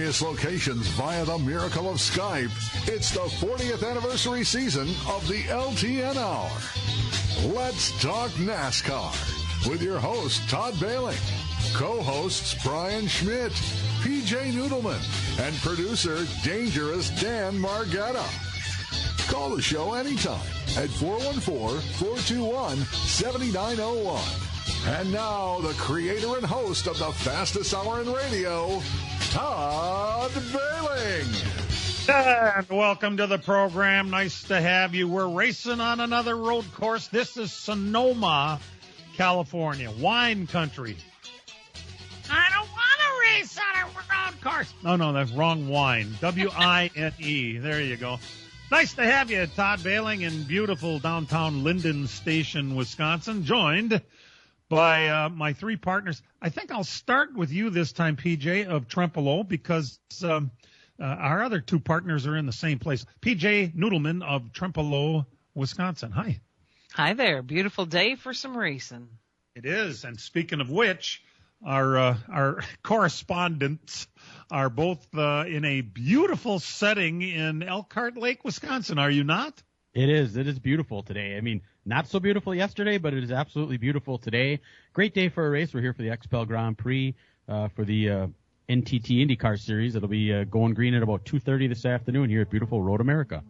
various locations via the miracle of Skype. It's the 40th anniversary season of the LTN Hour. Let's talk NASCAR with your host, Todd Bailing, co-hosts Brian Schmidt, PJ Noodleman, and producer Dangerous Dan Margetta. Call the show anytime at 414-421-7901. And now, the creator and host of the fastest hour in radio, Todd Bailing. And welcome to the program. Nice to have you. We're racing on another road course. This is Sonoma, California, wine country. I don't want to race on a road course. No, that's wrong wine. W-I-N-E. There you go. Nice to have you, Todd Bailing, in beautiful downtown Linden Station, Wisconsin, joined by my three partners. I think I'll start with you this time, PJ, of Trempealeau, because our other two partners are in the same place. PJ Noodleman of Trempealeau, Wisconsin. Hi. Hi there. Beautiful day for some racing. It is. And speaking of which, our correspondents are both in a beautiful setting in Elkhart Lake, Wisconsin. Are you not? It is. It is beautiful today. I mean, not so beautiful yesterday, but it is absolutely beautiful today. Great day for a race. We're here for the XPEL Grand Prix for the NTT IndyCar Series. It'll be going green at about 2:30 this afternoon here at beautiful Road America.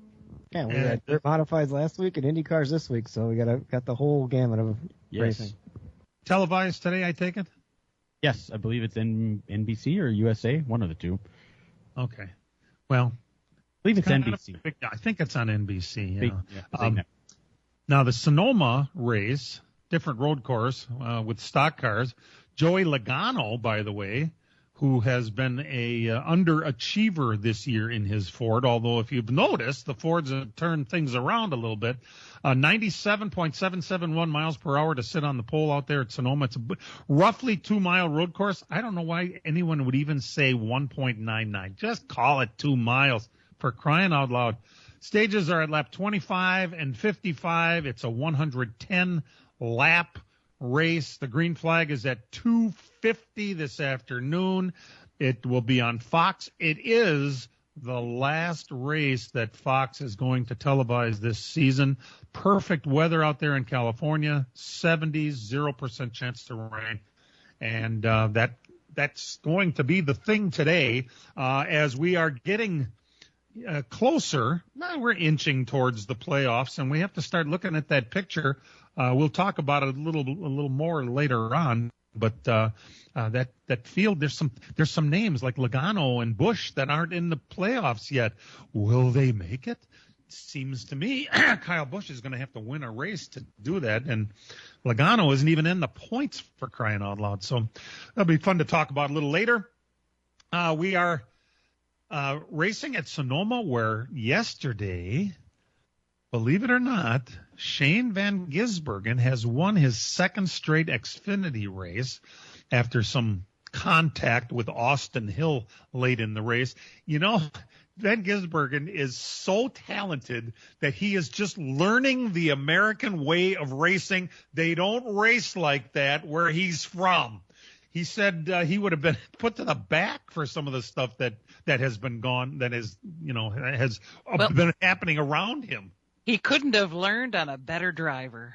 Yeah, we had dirt modifieds last week and IndyCars this week, so we got the whole gamut of racing. Televised today, I take it? Yes, I believe it's NBC or USA, one of the two. Okay. Well, I believe it's NBC. I think it's on NBC. Yeah. Now, the Sonoma race, different road course with stock cars. Joey Logano, by the way, who has been a underachiever this year in his Ford, although if you've noticed, the Fords have turned things around a little bit. 97.771 miles per hour to sit on the pole out there at Sonoma. It's a roughly 2-mile road course. I don't know why anyone would even say 1.99. Just call it 2 miles, for crying out loud. Stages are at lap 25 and 55. It's a 110-lap race. The green flag is at 2:50 this afternoon. It will be on Fox. It is the last race that Fox is going to televise this season. Perfect weather out there in California, 70s, 0% chance to rain. And that's going to be the thing today as we are getting closer. Now we're inching towards the playoffs, and we have to start looking at that picture. We'll talk about it a little more later on. But that field, there's some names like Logano and Busch that aren't in the playoffs yet. Will they make it? Seems to me Kyle Busch is going to have to win a race to do that, and Logano isn't even in the points, for crying out loud. So that'll be fun to talk about a little later. We are racing at Sonoma, where yesterday, believe it or not, Shane Van Gisbergen has won his second straight Xfinity race after some contact with Austin Hill late in the race. You know, Van Gisbergen is so talented that he is just learning the American way of racing. They don't race like that where he's from. He said he would have been put to the back for some of the stuff that has been gone, that is, has been happening around him. He couldn't have learned on a better driver.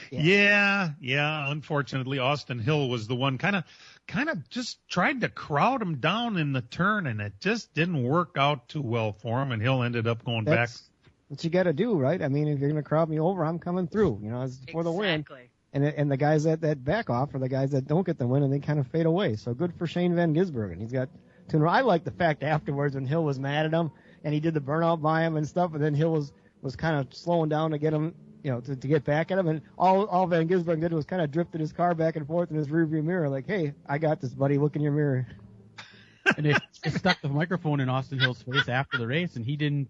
Yeah. Unfortunately, Austin Hill was the one kind of just tried to crowd him down in the turn, and it just didn't work out too well for him, and Hill ended up going back. What you got to do, right? I mean, if you're going to crowd me over, I'm coming through. It's for the win. And the guys that back off are the guys that don't get the win, and they kind of fade away. So good for Shane Van Gisbergen. He's got two. I like the fact afterwards when Hill was mad at him and he did the burnout by him and stuff, and then Hill was kind of slowing down to get him, to get back at him. And all Van Gisbergen did was kind of drifted his car back and forth in his rearview mirror, like, "Hey, I got this, buddy. Look in your mirror." And they stuck the microphone in Austin Hill's face after the race, and he didn't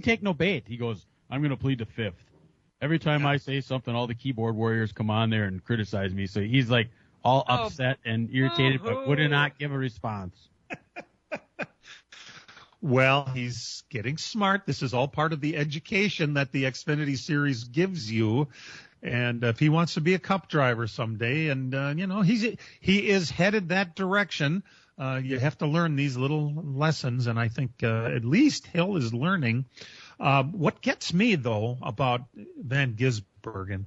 take no bait. He goes, "I'm going to plead the fifth. Every time I say something, all the keyboard warriors come on there and criticize me." So he's like all upset and irritated, but would not give a response. Well, he's getting smart. This is all part of the education that the Xfinity Series gives you. And if he wants to be a Cup driver someday, and he is headed that direction, you have to learn these little lessons. And I think at least Hill is learning. What gets me though about Van Gisbergen,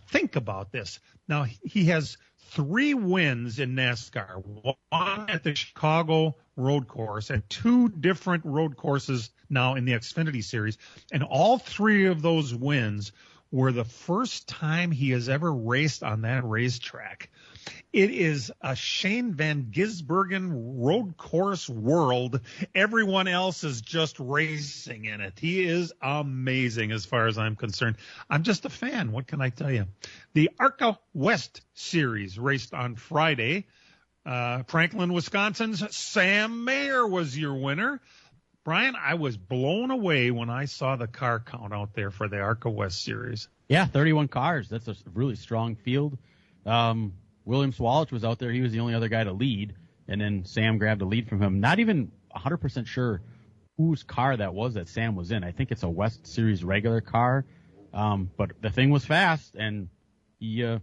think about this. Now he has 3 wins in NASCAR, one at the Chicago road course and 2 different road courses now in the Xfinity Series. And all 3 of those wins were the first time he has ever raced on that racetrack. It is a Shane Van Gisbergen road course world. Everyone else is just racing in it. He is amazing as far as I'm concerned. I'm just a fan. What can I tell you? The ARCA West Series raced on Friday. Franklin, Wisconsin's Sam Mayer was your winner. Brian, I was blown away when I saw the car count out there for the ARCA West Series. Yeah, 31 cars. That's a really strong field. William Swalich was out there. He was the only other guy to lead, and then Sam grabbed a lead from him. Not even 100% sure whose car that was that Sam was in. I think it's a West Series regular car, but the thing was fast, and he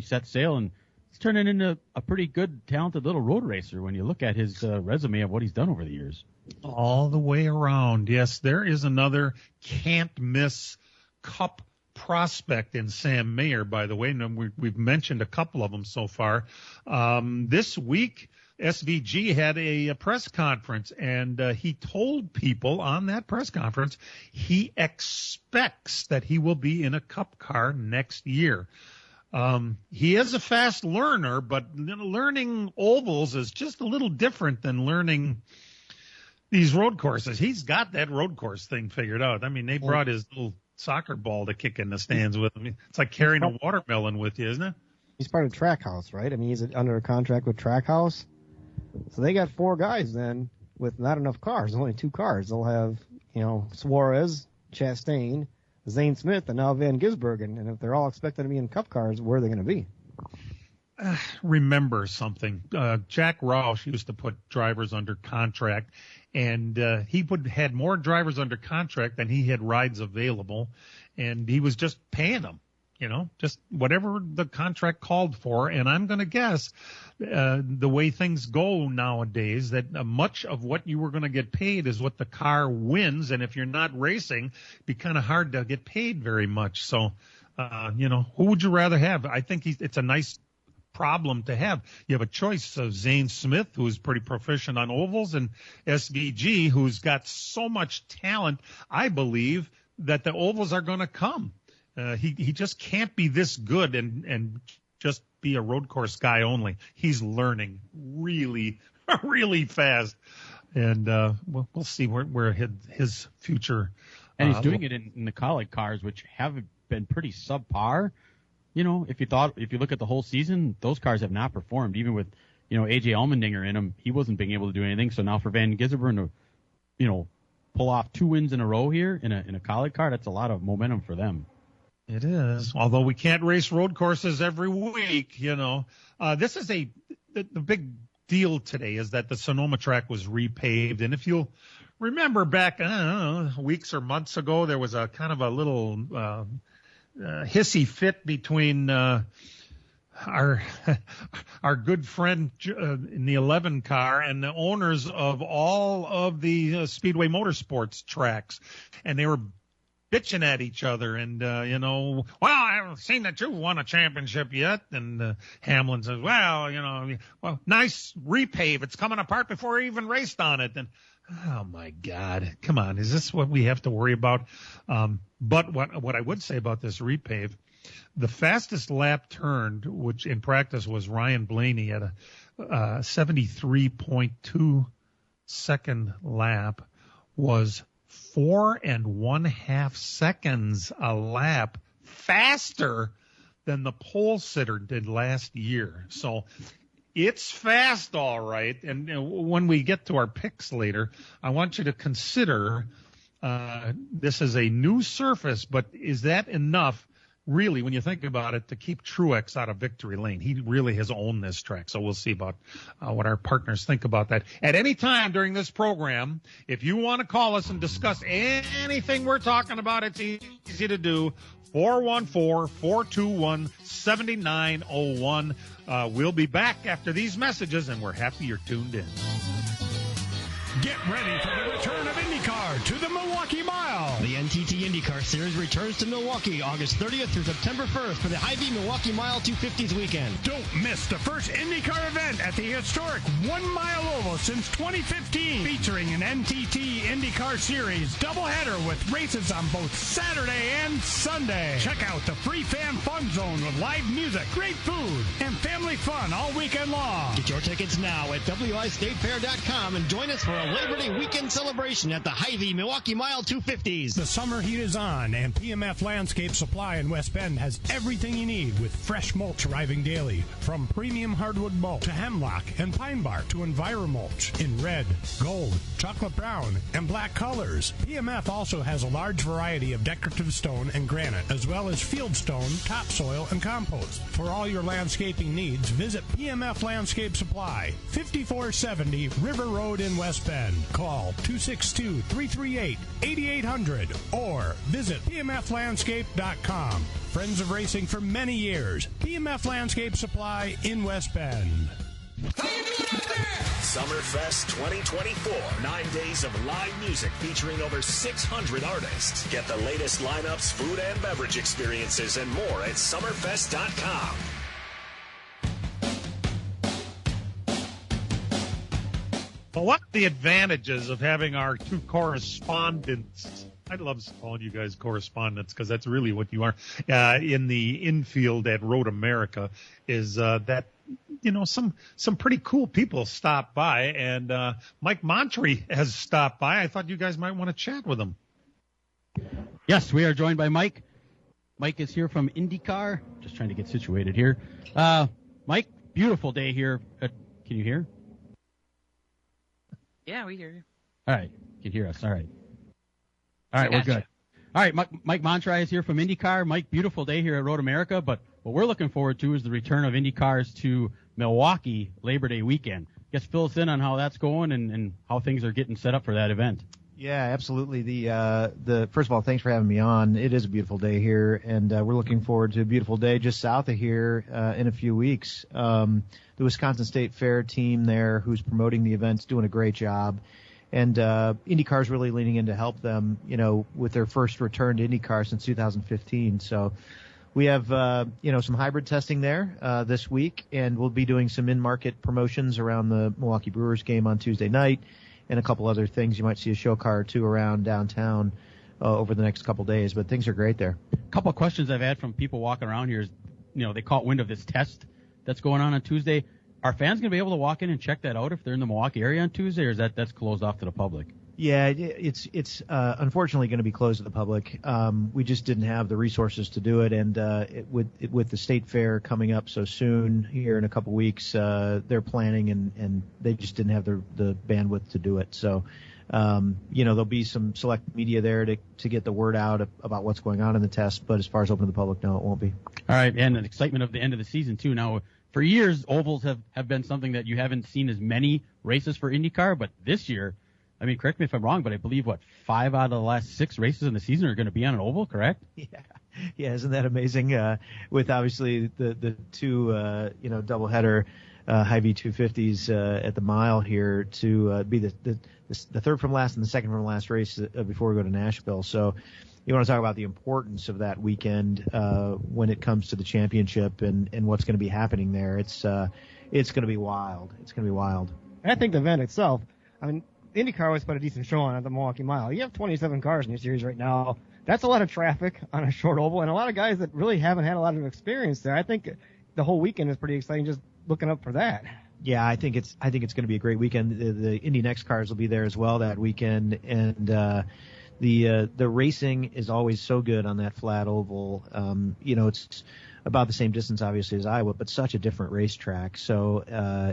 set sail, and he's turning into a pretty good, talented little road racer when you look at his resume of what he's done over the years. All the way around. Yes, there is another can't-miss Cup prospect in Sam Mayer, by the way. And we've mentioned a couple of them so far. This week, SVG had a press conference, and he told people on that press conference he expects that he will be in a Cup car next year. He is a fast learner, but learning ovals is just a little different than learning these road courses. He's got that road course thing figured out. I mean, they brought his little soccer ball to kick in the stands with him. It's like carrying a watermelon with you, isn't it? He's part of Trackhouse, right? I mean, he's under a contract with Trackhouse. So they got 4 guys then with not enough cars, only 2 cars. They'll have, Suarez, Chastain, Zane Smith, and now Van Gisbergen. And if they're all expected to be in Cup cars, where are they going to be? Remember something. Jack Roush used to put drivers under contract, and he had more drivers under contract than he had rides available, and he was just paying them, just whatever the contract called for. And I'm going to guess the way things go nowadays that much of what you were going to get paid is what the car wins, and if you're not racing, it'd be kind of hard to get paid very much. So, who would you rather have? I think it's a nice problem to have. You have a choice of Zane Smith, who's pretty proficient on ovals, and SVG, who's got so much talent. I believe that the ovals are going to come. He just can't be this good and just be a road course guy only. He's learning really, really fast, and we'll see where his future. And he's doing it in the Kaulig cars, which have been pretty subpar. If you look at the whole season, those cars have not performed. Even with, AJ Allmendinger in them, he wasn't being able to do anything. So now for Van Gisbergen to, pull off 2 wins in a row here in a Kaulig car, that's a lot of momentum for them. It is. Although we can't race road courses every week, this is the big deal today is that the Sonoma track was repaved. And if you'll remember back, weeks or months ago, there was a kind of a little, hissy fit between our good friend in the 11 car and the owners of all of the Speedway Motorsports tracks, and they were bitching at each other. And well, I haven't seen that you won a championship yet. And Hamlin says, well, nice repave. It's coming apart before he even raced on it. And oh my God, come on. Is this what we have to worry about? But what I would say about this repave, the fastest lap turned, which in practice was Ryan Blaney at a 73.2 second lap, was 4.5 seconds a lap faster than the pole sitter did last year. So it's fast, all right. And when we get to our picks later, I want you to consider this is a new surface, but is that enough really, when you think about it, to keep Truex out of victory lane. He really has owned this track. So we'll see about what our partners think about that. At any time during this program, if you want to call us and discuss anything we're talking about, it's easy to do. 414-421-7901. We'll be back after these messages, and we're happy you're tuned in. Get ready for the return of IndyCar to the Milwaukee Mile. The NTT IndyCar Series returns to Milwaukee August 30th through September 1st for the Hy-Vee Milwaukee Mile 250s weekend. Don't miss the first IndyCar event at the historic 1 Mile Oval since 2015, featuring an NTT IndyCar Series doubleheader with races on both Saturday and Sunday. Check out the free fan fun zone with live music, great food, and family fun all weekend long. Get your tickets now at wistatefair.com and join us for a Labor Day weekend celebration at the Hy-Vee Milwaukee Mile 250s. The summer heat is on, and PMF Landscape Supply in West Bend has everything you need with fresh mulch arriving daily. From premium hardwood mulch to hemlock and pine bark to EnviroMulch in red, gold, chocolate brown, and black colors. PMF also has a large variety of decorative stone and granite, as well as field stone, topsoil, and compost. For all your landscaping needs, visit PMF Landscape Supply, 5470 River Road in West Bend. Call 262-338-8800 or visit pmflandscape.com. Friends of racing for many years. PMF Landscape Supply in West Bend. How you doing out there? Summerfest 2024. 9 days of live music featuring over 600 artists. Get the latest lineups, food and beverage experiences, and more at summerfest.com. Well, what are the advantages of having our two correspondents? I love calling you guys correspondents because that's really what you are in the infield at Road America. Is that some pretty cool people stop by, and Mike Montry has stopped by. I thought you guys might want to chat with him. Yes, we are joined by Mike. Mike is here from IndyCar. Just trying to get situated here. Mike, beautiful day here. Can you hear? Yeah, we hear you. All right. You can hear us. All right. All right, we're good. All right, Mike Montry is here from IndyCar. Mike, beautiful day here at Road America, but what we're looking forward to is the return of IndyCars to Milwaukee Labor Day weekend. Guess fill us in on how that's going and how things are getting set up for that event. Yeah, absolutely. The first of all, thanks for having me on. It is a beautiful day here, and we're looking forward to a beautiful day just south of here in a few weeks. The Wisconsin State Fair team there, who's promoting the event's doing a great job, and IndyCar's really leaning in to help them, with their first return to IndyCar since 2015. So we have some hybrid testing there this week, and we'll be doing some in-market promotions around the Milwaukee Brewers game on Tuesday night, and a couple other things. You might see a show car or two around downtown over the next couple days, but things are great there. A couple of questions I've had from people walking around here is, they caught wind of this test that's going on Tuesday. Are fans going to be able to walk in and check that out if they're in the Milwaukee area on Tuesday, or is that's closed off to the public? Yeah, it's unfortunately going to be closed to the public. We just didn't have the resources to do it, and with the state fair coming up so soon here in a couple weeks, they're planning and they just didn't have the bandwidth to do it. So, there'll be some select media there to get the word out about what's going on in the test. But as far as open to the public, no, it won't be. All right, and the excitement of the end of the season too. Now, for years, ovals have been something that you haven't seen as many races for IndyCar, but this year, I mean, correct me if I'm wrong, but I believe 5 out of the last 6 races in the season are going to be on an oval, correct? Yeah, isn't that amazing? With obviously the two doubleheader Hy-Vee 250s at the mile here to be the third from last and the second from last race before we go to Nashville. So you want to talk about the importance of that weekend when it comes to the championship and what's going to be happening there. It's going to be wild. It's going to be wild. I think the event itself, IndyCar always put a decent show on at the Milwaukee Mile. You have 27 cars in your series right now. That's a lot of traffic on a short oval, and a lot of guys that really haven't had a lot of experience there. I think the whole weekend is pretty exciting just looking up for that. Yeah, I think it's going to be a great weekend. The Indy Next cars will be there as well that weekend, and the racing is always so good on that flat oval. It's about the same distance obviously as Iowa, but such a different racetrack. So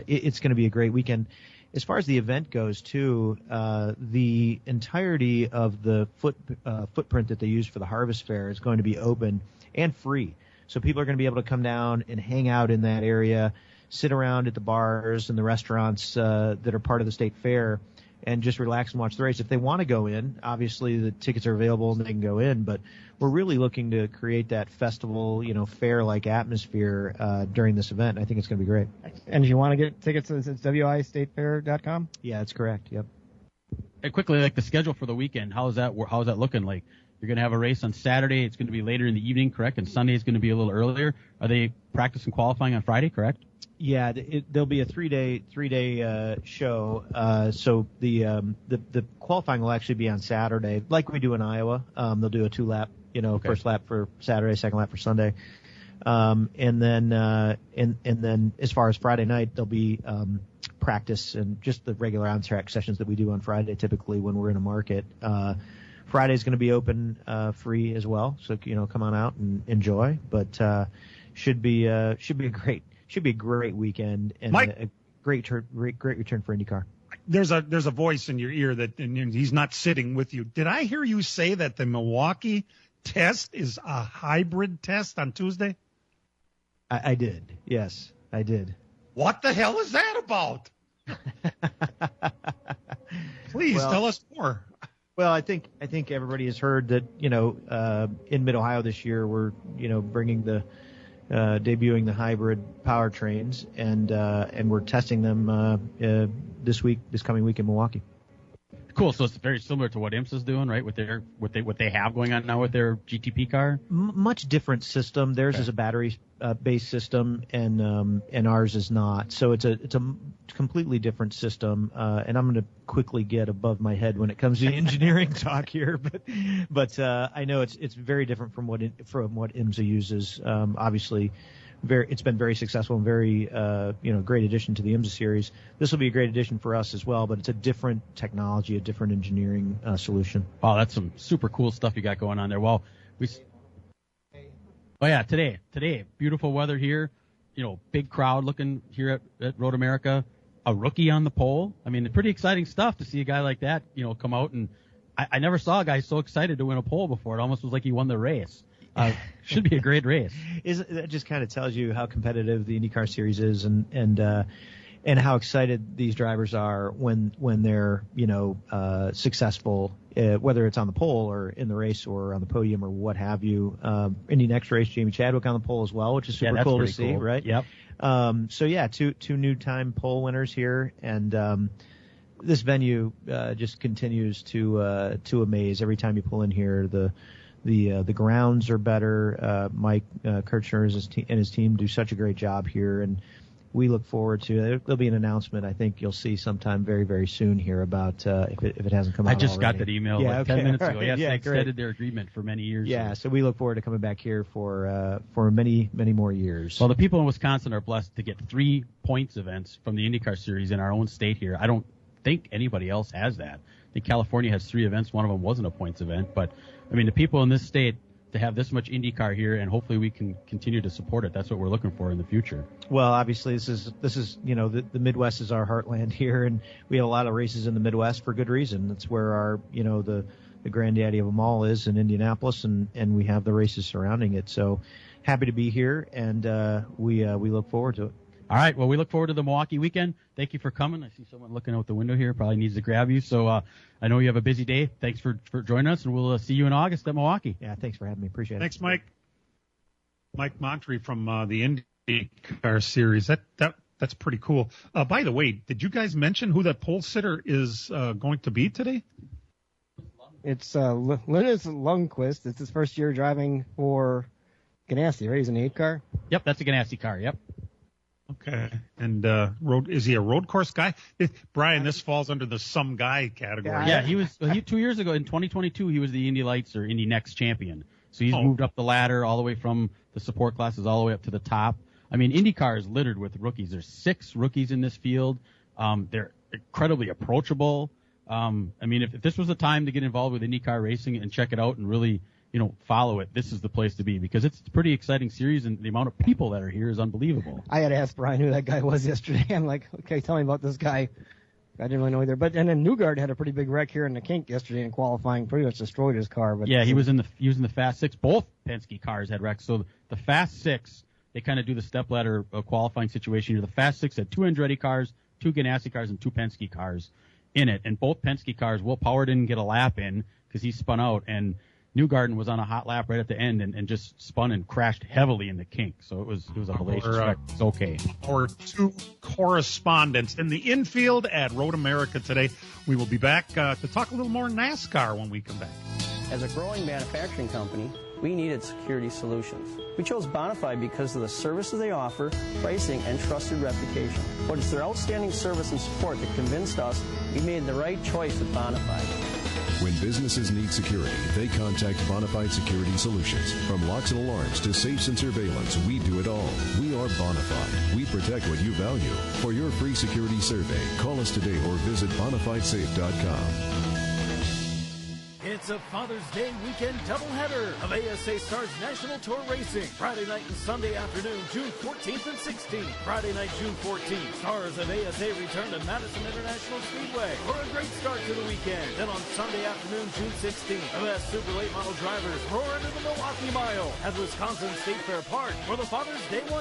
it's going to be a great weekend. As far as the event goes, too, the entirety of the footprint that they use for the Harvest Fair is going to be open and free. So people are going to be able to come down and hang out in that area, sit around at the bars and the restaurants that are part of the state fair, and just relax and watch the race. If they want to go in, obviously the tickets are available and they can go in, but we're really looking to create that festival, fair-like atmosphere during this event. I think it's going to be great. And if you want to get tickets, it's wistatefair.com? Yeah, that's correct. Yep. And quickly, like the schedule for the weekend, how is that looking? Like, you're going to have a race on Saturday. It's going to be later in the evening, correct? And Sunday is going to be a little earlier. Are they practicing qualifying on Friday, correct? Yeah, there'll be a three-day show. So the qualifying will actually be on Saturday, like we do in Iowa. They'll do a 2-lap, Okay. First lap for Saturday, second lap for Sunday. And then as far as Friday night, there'll be practice and just the regular on-track sessions that we do on Friday, typically when we're in a market. Friday's going to be open free as well, so come on out and enjoy. But should be a great weekend and Mike, a great return for IndyCar. There's a voice in your ear and he's not sitting with you. Did I hear you say that the Milwaukee test is a hybrid test on Tuesday? I did. Yes, I did. What the hell is that about? Please tell us more. Well, I think everybody has heard that in Mid-Ohio this year we're bringing debuting the hybrid powertrains and we're testing them this coming week in Milwaukee. Cool. So it's very similar to what IMSA is doing, right? With what they have going on now with their GTP car. Much different system. Theirs is a battery based system, and ours is not. So it's a completely different system. And I'm going to quickly get above my head when it comes to engineering talk here, but I know it's very different from what IMSA uses. Obviously. It's been very successful and very, great addition to the IMSA series. This will be a great addition for us as well, but it's a different technology, a different engineering solution. Wow, that's some super cool stuff you got going on there. Well, today, beautiful weather here. Big crowd looking here at Road America. A rookie on the pole. I mean, pretty exciting stuff to see a guy like that, come out and I never saw a guy so excited to win a pole before. It almost was like he won the race. Should be a great race. That just kind of tells you how competitive the IndyCar series is, and how excited these drivers are when they're successful, whether it's on the pole or in the race or on the podium or what have you. Indy next race, Jamie Chadwick on the pole as well, which is super cool to see, right? Yep. So yeah, two new time pole winners here, and this venue just continues to amaze every time you pull in here. The grounds are better. Mike Kirchner and his team do such a great job here, and we look forward to. There'll be an announcement I think you'll see sometime very, very soon here about if it hasn't come out. I just already. got that email 10 minutes ago. Yes, they extended their agreement for many years. Yeah, so we look forward to coming back here for many, many more years. Well, the people in Wisconsin are blessed to get 3 points events from the IndyCar series in our own state here. I don't think anybody else has that. I think California has 3 events. One of them wasn't a points event, but I mean, the people in this state to have this much IndyCar here, and hopefully we can continue to support it. That's what we're looking for in the future. Well, obviously this is the Midwest is our heartland here, and we have a lot of races in the Midwest for good reason. That's where our the granddaddy of them all is in Indianapolis, and we have the races surrounding it. So happy to be here, and we look forward to it. All right. Well, we look forward to the Milwaukee weekend. Thank you for coming. I see someone looking out the window here. Probably needs to grab you. So I know you have a busy day. Thanks for joining us, and we'll see you in August at Milwaukee. Yeah, thanks for having me. Appreciate it. Thanks, Mike. Mike Montry from the IndyCar series. That's pretty cool. By the way, did you guys mention who that pole sitter is going to be today? It's Linus Lundqvist. It's his first year driving for Ganassi, right? He's an 8 car. Yep, that's a Ganassi car. Yep. Okay. And is he a road course guy? Brian, this falls under the some guy category. Yeah, he 2 years ago in 2022, he was the Indy Lights or Indy Next champion. So he's moved up the ladder all the way from the support classes all the way up to the top. I mean, IndyCar is littered with rookies. There's 6 rookies in this field. They're incredibly approachable. I mean, if this was the time to get involved with IndyCar racing and check it out and really, follow it, this is the place to be because it's a pretty exciting series and the amount of people that are here is unbelievable. I had to ask Brian who that guy was yesterday. I'm like, okay, tell me about this guy. I didn't really know either. But and then Newgard had a pretty big wreck here in the kink yesterday in qualifying, pretty much destroyed his car. But yeah, he was in the Fast Six. Both Penske cars had wrecks. So the Fast Six, they kind of do the stepladder qualifying situation here. The Fast Six had 2 Andretti cars, 2 Ganassi cars, and 2 Penske cars in it. And both Penske cars, Will Power didn't get a lap in because he spun out, and Newgarden was on a hot lap right at the end and just spun and crashed heavily in the kink. So it was a hellacious wreck. It's okay. Our 2 correspondents in the infield at Road America today. We will be back to talk a little more NASCAR when we come back. As a growing manufacturing company, we needed security solutions. We chose Bonafide because of the services they offer, pricing, and trusted reputation. But it's their outstanding service and support that convinced us we made the right choice with Bonafide. When businesses need security, they contact Bonafide Security Solutions. From locks and alarms to safes and surveillance, we do it all. We are Bonafide. We protect what you value. For your free security survey, call us today or visit bonafidesafe.com. It's a Father's Day weekend doubleheader of ASA Stars National Tour Racing. Friday night and Sunday afternoon, June 14th and 16th. Friday night, June 14th, Stars of ASA return to Madison International Speedway for a great start to the weekend. Then on Sunday afternoon, June 16th, the best super late model drivers roar into the Milwaukee Mile at Wisconsin State Fair Park for the Father's Day 100.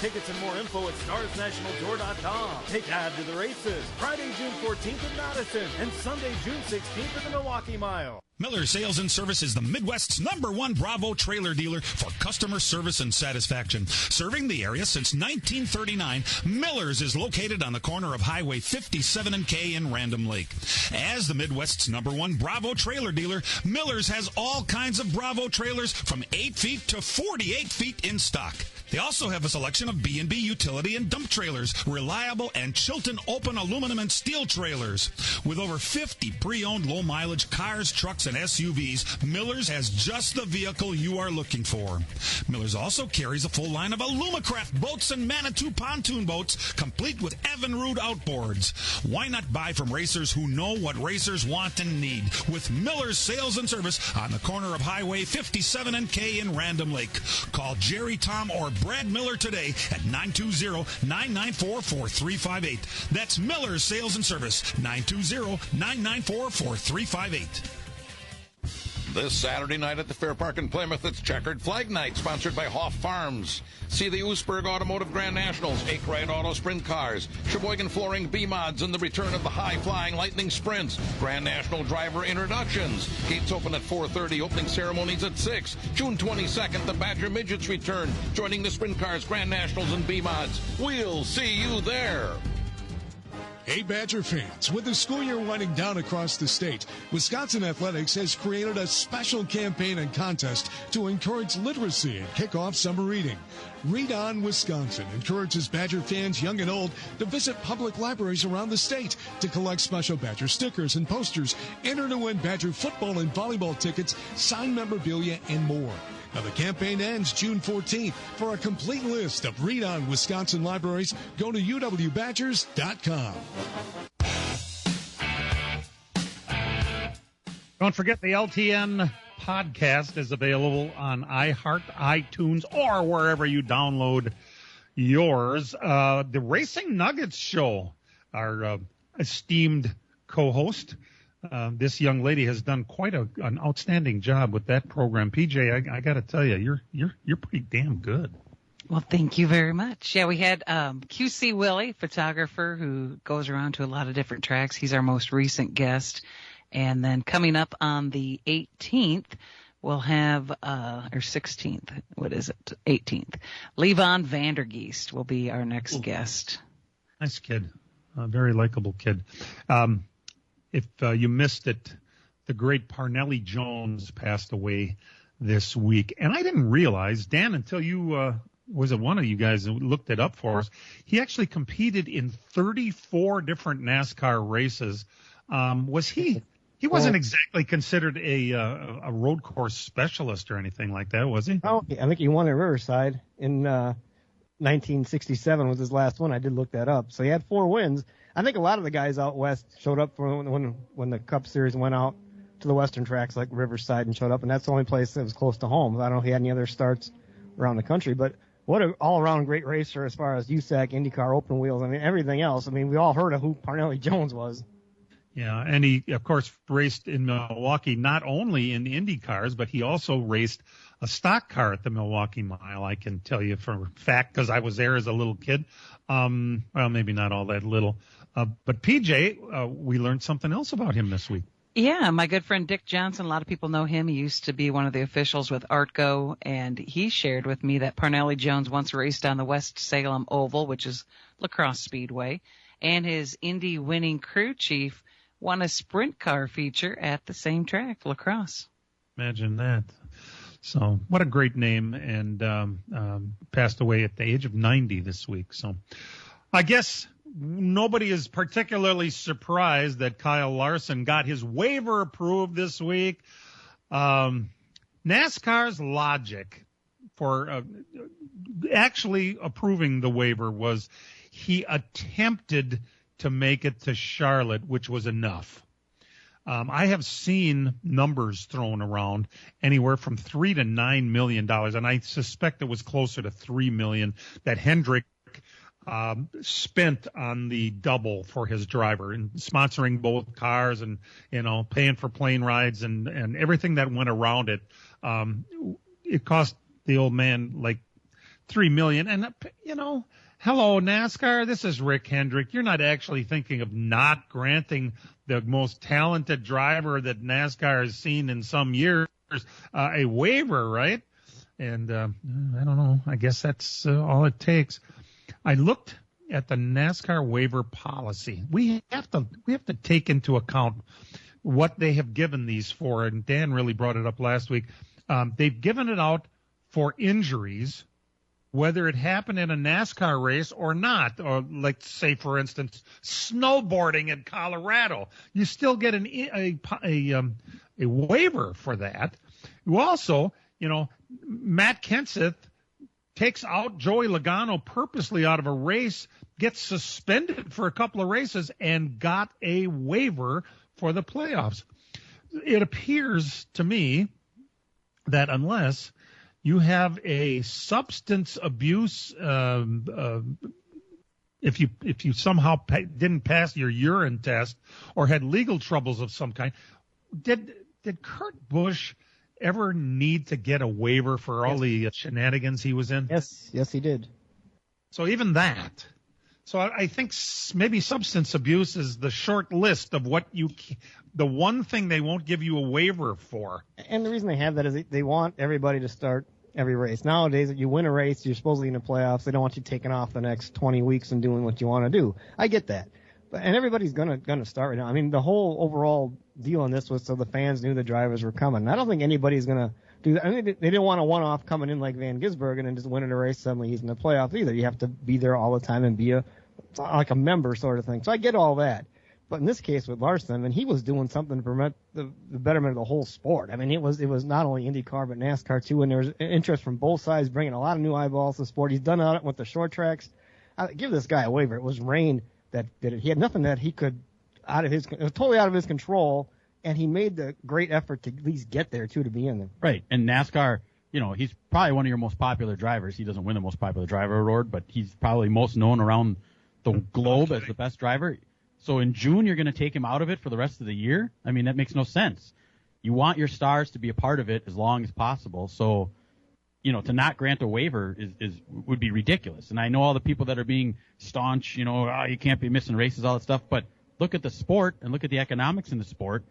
Tickets and more info at starsnationaltour.com. Take Dad to the races. Friday, June 14th in Madison and Sunday, June 16th at the Milwaukee Mile. Miller Sales and Service is the Midwest's #1 Bravo trailer dealer for customer service and satisfaction. Serving the area since 1939, Miller's is located on the corner of Highway 57 and K in Random Lake. As the Midwest's #1 Bravo trailer dealer, Miller's has all kinds of Bravo trailers from 8 feet to 48 feet in stock. They also have a selection of B&B utility and dump trailers, reliable and Chilton open aluminum and steel trailers. With over 50 pre-owned low-mileage cars, trucks, and SUVs, Miller's has just the vehicle you are looking for. Miller's also carries a full line of Alumacraft boats and Manitou pontoon boats, complete with Evinrude outboards. Why not buy from racers who know what racers want and need? With Miller's Sales and Service on the corner of Highway 57 and K in Random Lake. Call Jerry, Tom, or Brad Miller today at 920-994-4358. That's Miller's Sales and Service, 920-994-4358. This Saturday night at the Fair Park in Plymouth, it's Checkered Flag Night, sponsored by Hoff Farms. See the Oosburg Automotive Grand Nationals, Akerite Auto Sprint Cars, Sheboygan Flooring B-Mods, and the return of the high-flying Lightning Sprints. Grand National driver introductions. Gates open at 4:30, opening ceremonies at 6. June 22nd, the Badger Midgets return, joining the Sprint Cars, Grand Nationals, and B-Mods. We'll see you there. Hey, Badger fans, with the school year winding down across the state, Wisconsin Athletics has created a special campaign and contest to encourage literacy and kick off summer reading. Read On Wisconsin encourages Badger fans, young and old, to visit public libraries around the state to collect special Badger stickers and posters, enter to win Badger football and volleyball tickets, signed memorabilia, and more. Now, the campaign ends June 14th. For a complete list of Read On Wisconsin libraries, go to uwbadgers.com. Don't forget the LTN podcast is available on iHeart, iTunes, or wherever you download yours. The Racing Nuggets show, our esteemed co-host, this young lady has done quite an outstanding job with that program. PJ, I got to tell you, you're pretty damn good. Well, thank you very much. Yeah, we had QC Willie, photographer who goes around to a lot of different tracks. He's our most recent guest. And then coming up on the 18th, we'll have, or 16th, 18th. Levon Vandergeest will be our next guest. Nice kid. A very likable kid. If you missed it, the great Parnelli Jones passed away this week. And I didn't realize, Dan, until you, was it one of you guys who looked it up for us, he actually competed in 34 different NASCAR races. He wasn't exactly considered a road course specialist or anything like that, was he? Oh, I think he won at Riverside in 1967 was his last one. I did look that up. So he had 4 wins. I think a lot of the guys out west showed up for when the Cup Series went out to the western tracks like Riverside and showed up, and that's the only place that was close to home. I don't know if he had any other starts around the country, but what an all-around great racer as far as USAC, IndyCar, open wheels. I mean, everything else. I mean, we all heard of who Parnelli Jones was. Yeah, and he, of course, raced in Milwaukee not only in Indy cars, but he also raced a stock car at the Milwaukee Mile. I can tell you for a fact because I was there as a little kid. Well, maybe not all that little. But PJ, we learned something else about him this week. Yeah, my good friend Dick Johnson, a lot of people know him. He used to be one of the officials with Artco, and he shared with me that Parnelli Jones once raced on the West Salem Oval, which is Lacrosse Speedway, and his Indy winning crew chief won a sprint car feature at the same track, Lacrosse. Imagine that. So what a great name, and passed away at the age of 90 this week. So I guess nobody is particularly surprised that Kyle Larson got his waiver approved this week. NASCAR's logic for actually approving the waiver was he attempted to make it to Charlotte, which was enough. I have seen numbers thrown around anywhere from $3 to $9 million, and I suspect it was closer to $3 million that Hendrick spent on the double for his driver and sponsoring both cars and, paying for plane rides and everything that went around it. It cost the old man like $3 million. And, hello, NASCAR. This is Rick Hendrick. You're not actually thinking of not granting the most talented driver that NASCAR has seen in some years a waiver, right? And I don't know. I guess that's all it takes. I looked at the NASCAR waiver policy. We have to take into account what they have given these for, and Dan really brought it up last week. They've given it out for injuries, whether it happened in a NASCAR race or not, or like, say, for instance, snowboarding in Colorado. You still get a waiver for that. You also, Matt Kenseth takes out Joey Logano purposely out of a race, gets suspended for a couple of races, and got a waiver for the playoffs. It appears to me that unless you have a substance abuse, if you somehow didn't pass your urine test or had legal troubles of some kind, did Kurt Busch ever need to get a waiver for all the shenanigans he was in? Yes, he did. So even that. So I think maybe substance abuse is the short list of the one thing they won't give you a waiver for. And the reason they have that is they want everybody to start every race. Nowadays, if you win a race, you're supposedly in the playoffs. They don't want you taking off the next 20 weeks and doing what you want to do. I get that. And everybody's gonna start right now. I mean, the whole overall deal on this was so the fans knew the drivers were coming. I don't think anybody's gonna do that. I mean, they didn't want a one-off coming in like Van Gisbergen and just winning a race suddenly he's in the playoffs either. You have to be there all the time and be like a member sort of thing. So I get all that. But in this case with Larson, he was doing something to promote the betterment of the whole sport. I mean, it was not only IndyCar but NASCAR too, and there was interest from both sides, bringing a lot of new eyeballs to the sport. He's done it with the short tracks. I give this guy a waiver. It was rain that did it. He had nothing that he could it was totally out of his control, and he made the great effort to at least get there too, to be in there. Right, and NASCAR, he's probably one of your most popular drivers. He doesn't win the most popular driver award, but he's probably most known around the globe as the best driver. So in June, you're going to take him out of it for the rest of the year? I mean, that makes no sense. You want your stars to be a part of it as long as possible. So, to not grant a waiver would be ridiculous. And I know all the people that are being staunch, you can't be missing races, all that stuff. But look at the sport and look at the economics in the sport.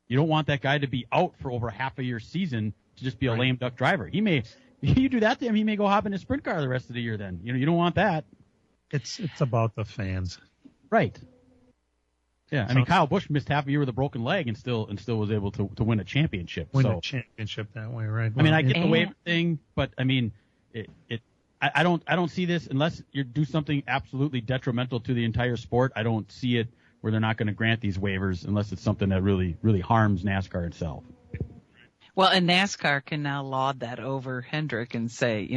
You don't want that guy to be out for over half a year season to just be a lame duck driver. You do that to him, he may go hop in a sprint car the rest of the year then. You don't want that. It's about the fans. Right. Yeah, I mean, Kyle Busch missed half a year with a broken leg and still was able to win a championship. A championship that way, right? I mean, I get the waiver thing, but I mean, I don't see this unless you do something absolutely detrimental to the entire sport. I don't see it where they're not going to grant these waivers unless it's something that really, really harms NASCAR itself. Well, and NASCAR can now laud that over Hendrick and say,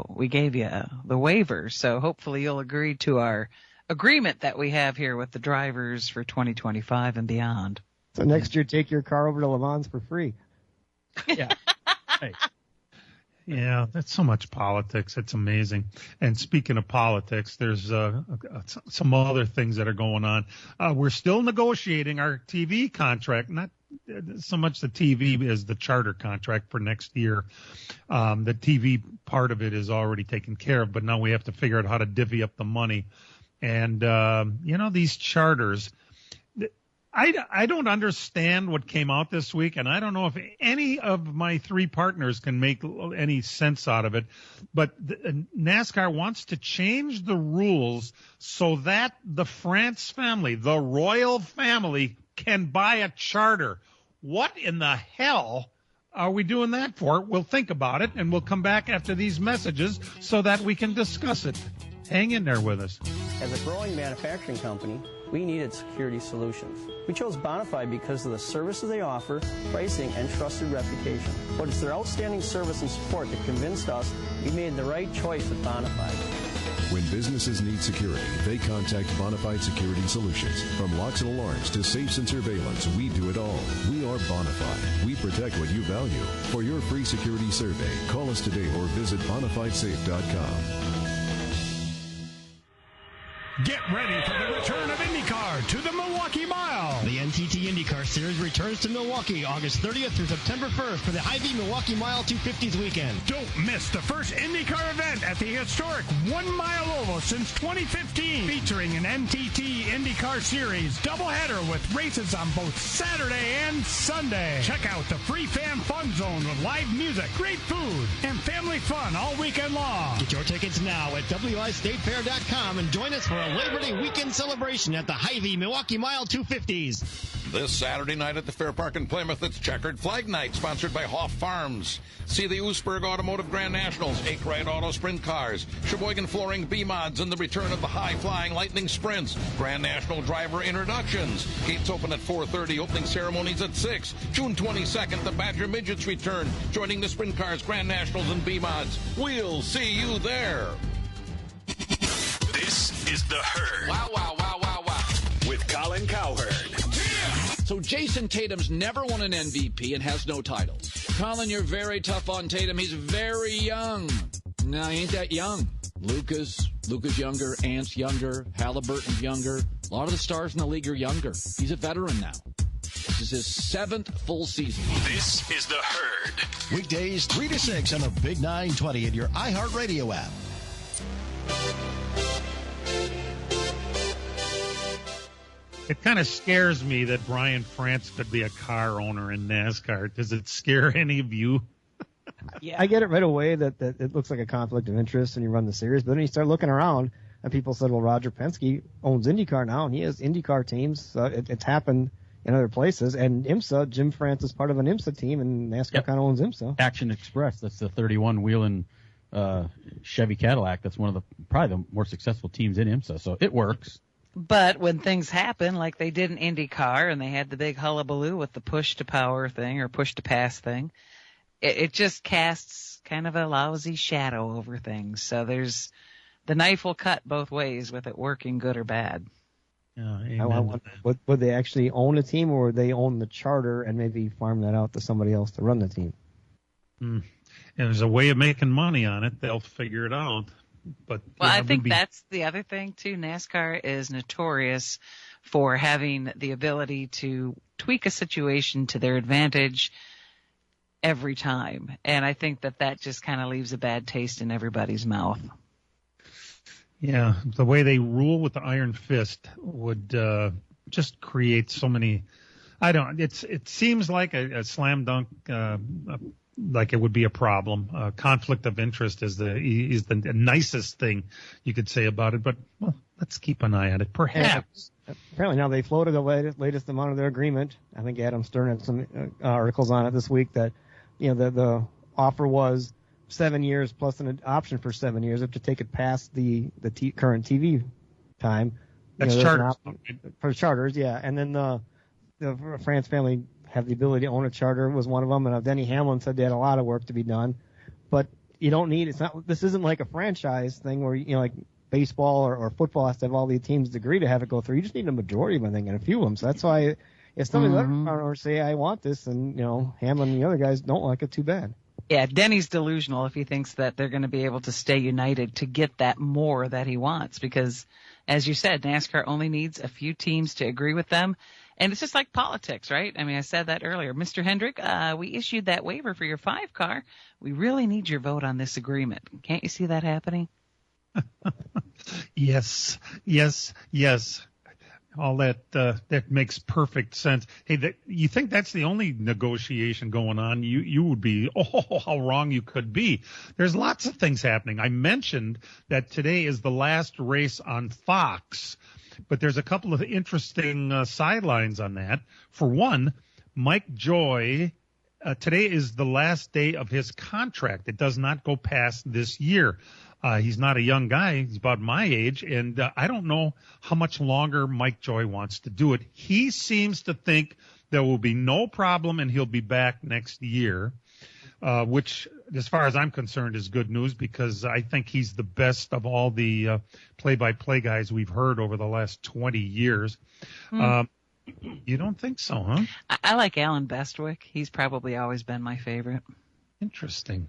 we gave you the waiver, so hopefully you'll agree to our agreement that we have here with the drivers for 2025 and beyond. So next year, take your car over to Le Mans for free. Yeah. Right. Yeah, that's so much politics. It's amazing. And speaking of politics, there's some other things that are going on. We're still negotiating our TV contract, not so much the TV as the charter contract for next year. The TV part of it is already taken care of, but now we have to figure out how to divvy up the money. And, these charters, I don't understand what came out this week, and I don't know if any of my three partners can make any sense out of it, but NASCAR wants to change the rules so that the France family, the royal family, can buy a charter. What in the hell are we doing that for? We'll think about it, and we'll come back after these messages so that we can discuss it. Hang in there with us. As a growing manufacturing company, we needed security solutions. We chose Bonafide because of the services they offer, pricing, and trusted reputation. But it's their outstanding service and support that convinced us we made the right choice with Bonafide. When businesses need security, they contact Bonafide Security Solutions. From locks and alarms to safes and surveillance, we do it all. We are Bonafide. We protect what you value. For your free security survey, call us today or visit bonafidesafe.com. Get ready for the return of IndyCar to the Milwaukee Mile. The NTT IndyCar Series returns to Milwaukee August 30th through September 1st for the Hy-Vee Milwaukee Mile 250s weekend. Don't miss the first IndyCar event at the historic 1 Mile Oval since 2015, featuring an NTT IndyCar Series doubleheader with races on both Saturday and Sunday. Check out the free fan fun zone with live music, great food, and family fun all weekend long. Get your tickets now at WIStatefair.com and join us for a Labor Day weekend celebration at the Hy-Vee Milwaukee Mile 250s. This Saturday night at the Fair Park in Plymouth, it's Checkered Flag Night, sponsored by Hoff Farms. See the Oosburg Automotive Grand Nationals, Akerite Auto Sprint Cars, Sheboygan Flooring B-Mods, and the return of the high-flying Lightning Sprints. Grand National driver introductions. Gates open at 4:30, opening ceremonies at 6. June 22nd, the Badger Midgets return, joining the Sprint Cars, Grand Nationals, and B-Mods. We'll see you there. This is The Herd. Wow, wow, wow, wow, wow. With Colin Cowherd. So Jason Tatum's never won an MVP and has no titles. Colin, you're very tough on Tatum. He's very young. No, he ain't that young. Luka's younger, Ant's younger, Halliburton's younger. A lot of the stars in the league are younger. He's a veteran now. This is his 7th full season. This is The Herd. Weekdays 3 to 6 on the Big 920 in your iHeartRadio app. It kind of scares me that Brian France could be a car owner in NASCAR. Does it scare any of you? Yeah, I get it right away that it looks like a conflict of interest when you run the series, but then you start looking around and people said, well, Roger Penske owns IndyCar now, and he has IndyCar teams. It's happened in other places. And IMSA, Jim France is part of an IMSA team, and NASCAR kind of owns IMSA. Action Express, that's the 31-wheeling Chevy Cadillac. That's one of probably the more successful teams in IMSA, so it works. But when things happen, like they did in IndyCar, and they had the big hullabaloo with the push-to-power thing or push-to-pass thing, it just casts kind of a lousy shadow over things. So the knife will cut both ways with it working good or bad. Would they actually own a team, or would they own the charter and maybe farm that out to somebody else to run the team? And there's a way of making money on it. They'll figure it out. But I think that's the other thing too. NASCAR is notorious for having the ability to tweak a situation to their advantage every time, and I think that just kind of leaves a bad taste in everybody's mouth. Yeah, the way they rule with the iron fist would just create so many. It seems like a slam dunk. Like it would be a problem. Conflict of interest is the nicest thing you could say about it. But well, let's keep an eye on it. Perhaps. Apparently now they floated the latest amount of their agreement. I think Adam Stern had some articles on it this week that the offer was 7 years plus an option for 7 years if to take it past the current TV time. That's charters. For charters, yeah. And then the France family have the ability to own a charter was one of them, and Denny Hamlin said they had a lot of work to be done, but you don't need. This isn't like a franchise thing where like baseball or football has to have all the teams agree to have it go through. You just need a majority of them, I think, and a few of them. So that's why if somebody or say I want this, and Hamlin and the other guys don't like it, too bad. Yeah, Denny's delusional if he thinks that they're going to be able to stay united to get that more that he wants, because, as you said, NASCAR only needs a few teams to agree with them. And it's just like politics, right? I mean, I said that earlier. Mr. Hendrick, we issued that waiver for your 5 car. We really need your vote on this agreement. Can't you see that happening? Yes. All that makes perfect sense. Hey, you think that's the only negotiation going on? You would be, how wrong you could be. There's lots of things happening. I mentioned that today is the last race on Fox, but there's a couple of interesting sidelines on that. For one, Mike Joy, today is the last day of his contract. It does not go past this year. He's not a young guy. He's about my age, and I don't know how much longer Mike Joy wants to do it. He seems to think there will be no problem and he'll be back next year, which, as far as I'm concerned, is good news because I think he's the best of all the play-by-play guys we've heard over the last 20 years. You don't think so, huh? I like Alan Bestwick. He's probably always been my favorite. Interesting.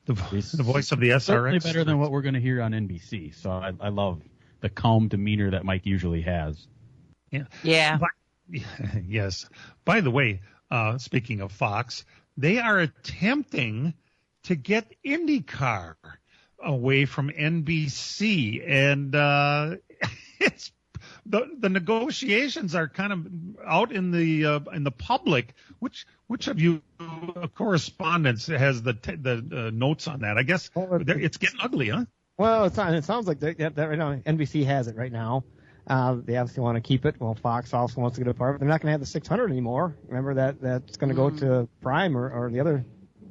The voice of the SRX. Certainly better than what we're going to hear on NBC. So I love the calm demeanor that Mike usually has. Yeah. Yes. By the way, speaking of Fox, they are attempting to get IndyCar away from NBC, and it's the negotiations are kind of out in the public. Which of you correspondents has the notes on that? I guess it's getting ugly, huh? Well, it sounds like that right now NBC has it right now. They obviously want to keep it. Well, Fox also wants to get a part of it. They're not going to have the 600 anymore. Remember that's going to go to Prime or the other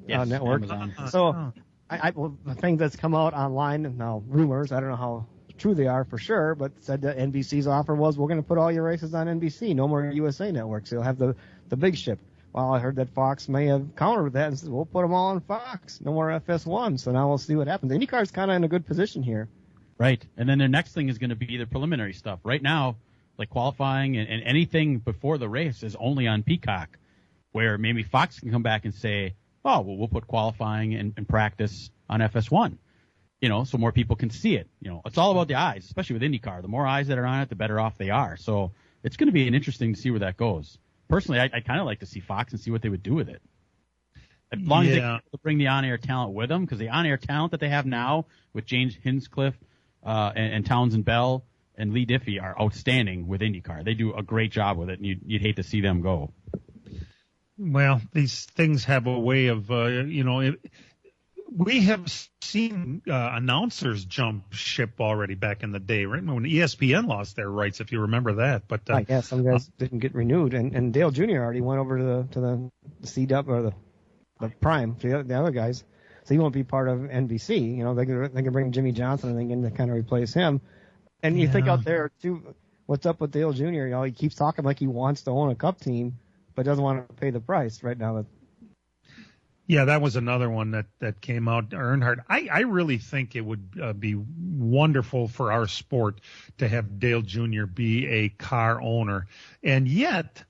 network. So the thing that's come out online now, rumors. I don't know how true they are for sure, but said that NBC's offer was, we're going to put all your races on NBC, no more USA Network, so you'll have the big ship. Well, I heard that Fox may have countered that and said, we'll put them all on Fox, no more FS1, so now we'll see what happens. IndyCar's kind of in a good position here. Right, and then their next thing is going to be the preliminary stuff. Right now, like qualifying and anything before the race is only on Peacock, where maybe Fox can come back and say, oh, well, we'll put qualifying and practice on FS1. So more people can see it. It's all about the eyes, especially with IndyCar. The more eyes that are on it, the better off they are. So it's going to be interesting to see where that goes. Personally, I kind of like to see Fox and see what they would do with it. As long as they can bring the on-air talent with them, because the on-air talent that they have now with James Hinchcliffe and Townsend Bell and Lee Diffie are outstanding with IndyCar. They do a great job with it, and you'd hate to see them go. Well, these things have a way of, we have seen announcers jump ship already back in the day, right? When ESPN lost their rights, if you remember that. But yeah, some guys didn't get renewed, and Dale Jr. already went over to the CW or the Prime, the other guys, so he won't be part of NBC. They can bring Jimmy Johnson and to kind of replace him. And you think out there too, what's up with Dale Jr.? He keeps talking like he wants to own a Cup team, but doesn't want to pay the price right now. Yeah, that was another one that came out, Earnhardt. I really think it would be wonderful for our sport to have Dale Jr. be a car owner. And yet,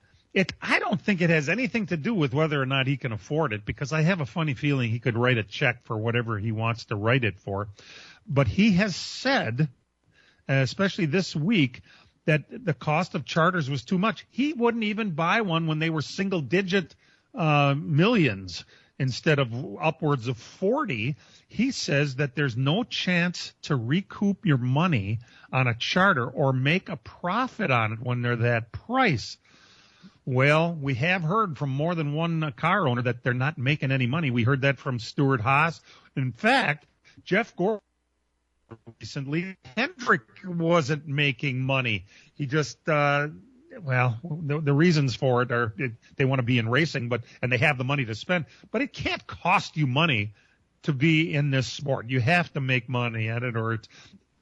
I don't think it has anything to do with whether or not he can afford it, because I have a funny feeling he could write a check for whatever he wants to write it for. But he has said, especially this week, that the cost of charters was too much. He wouldn't even buy one when they were single-digit millions. Instead of upwards of 40, he says that there's no chance to recoup your money on a charter or make a profit on it when they're that price. Well, we have heard from more than one car owner that they're not making any money. We heard that from Stuart Haas. In fact, Jeff Gordon recently, Hendrick wasn't making money. He just the reasons for it are they want to be in racing, and they have the money to spend. But it can't cost you money to be in this sport. You have to make money at it, or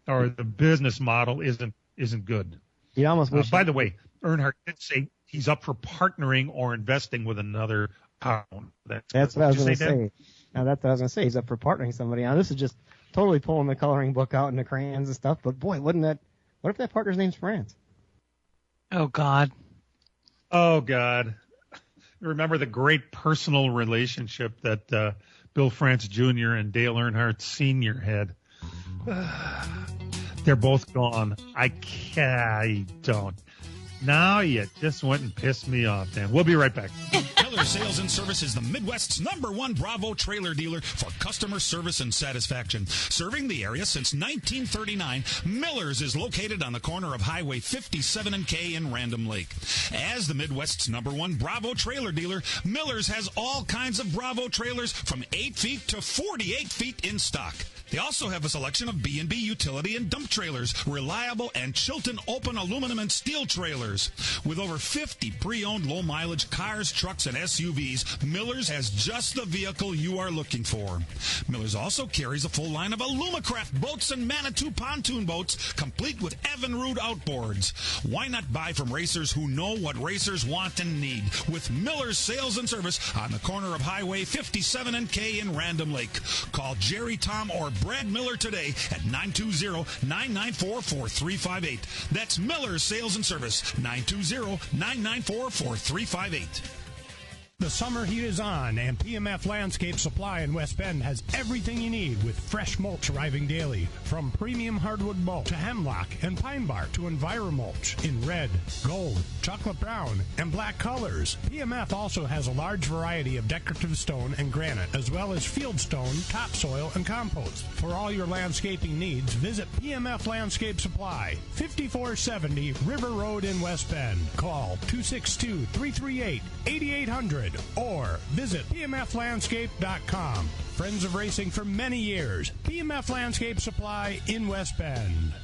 the business model isn't good. You almost wish. By the way, Earnhardt did say he's up for partnering or investing with another car owner. That's what I was going to say. Now that's what I was going to say. He's up for partnering with somebody. Now this is just totally pulling the coloring book out and the crayons and stuff. But boy, what if that partner's name's France? Oh, God. Oh, God. remember the great personal relationship that Bill France Jr. and Dale Earnhardt Sr. had. They're both gone. I don't. Now you just went and pissed me off, Dan. We'll be right back. Miller Sales and Service is the Midwest's #1 Bravo trailer dealer for customer service and satisfaction. Serving the area since 1939, Miller's is located on the corner of Highway 57 and K in Random Lake. As the Midwest's #1 Bravo trailer dealer, Miller's has all kinds of Bravo trailers from 8 feet to 48 feet in stock. They also have a selection of B&B utility and dump trailers, reliable and Chilton open aluminum and steel trailers. With over 50 pre-owned low-mileage cars, trucks, and SUVs, Miller's has just the vehicle you are looking for. Miller's also carries a full line of Alumacraft boats and Manitou pontoon boats, complete with Evinrude outboards. Why not buy from racers who know what racers want and need? With Miller's Sales and Service on the corner of Highway 57 and K in Random Lake. Call Jerry, Tom, or Brad Miller today at 920-994-4358. That's Miller's Sales and Service, 920-994-4358. The summer heat is on, and PMF Landscape Supply in West Bend has everything you need with fresh mulch arriving daily. From premium hardwood mulch to hemlock and pine bark to EnviroMulch in red, gold, chocolate brown, and black colors. PMF also has a large variety of decorative stone and granite, as well as field stone, topsoil, and compost. For all your landscaping needs, visit PMF Landscape Supply, 5470 River Road in West Bend. Call 262-338-8800. Or visit pmflandscape.com. Friends of racing for many years. PMF Landscape Supply in West Bend.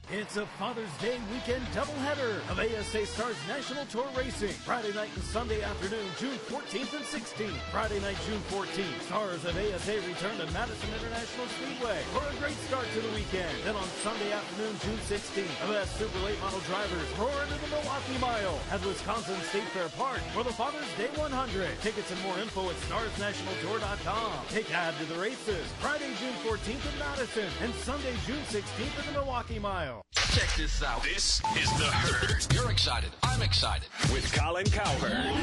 It's a Father's Day weekend doubleheader of ASA Stars National Tour Racing. Friday night and Sunday afternoon, June 14th and 16th. Friday night, June 14th, Stars of ASA return to Madison International Speedway for a great start to the weekend. Then on Sunday afternoon, June 16th, the best super late model drivers roar into the Milwaukee Mile at Wisconsin State Fair Park for the Father's Day 100. Tickets and more info at starsnationaltour.com. Take Dad to the races. Friday, June 14th in Madison and Sunday, June 16th at the Milwaukee Mile. Check this out. This is The Herd. You're excited. I'm excited. With Colin Cowherd.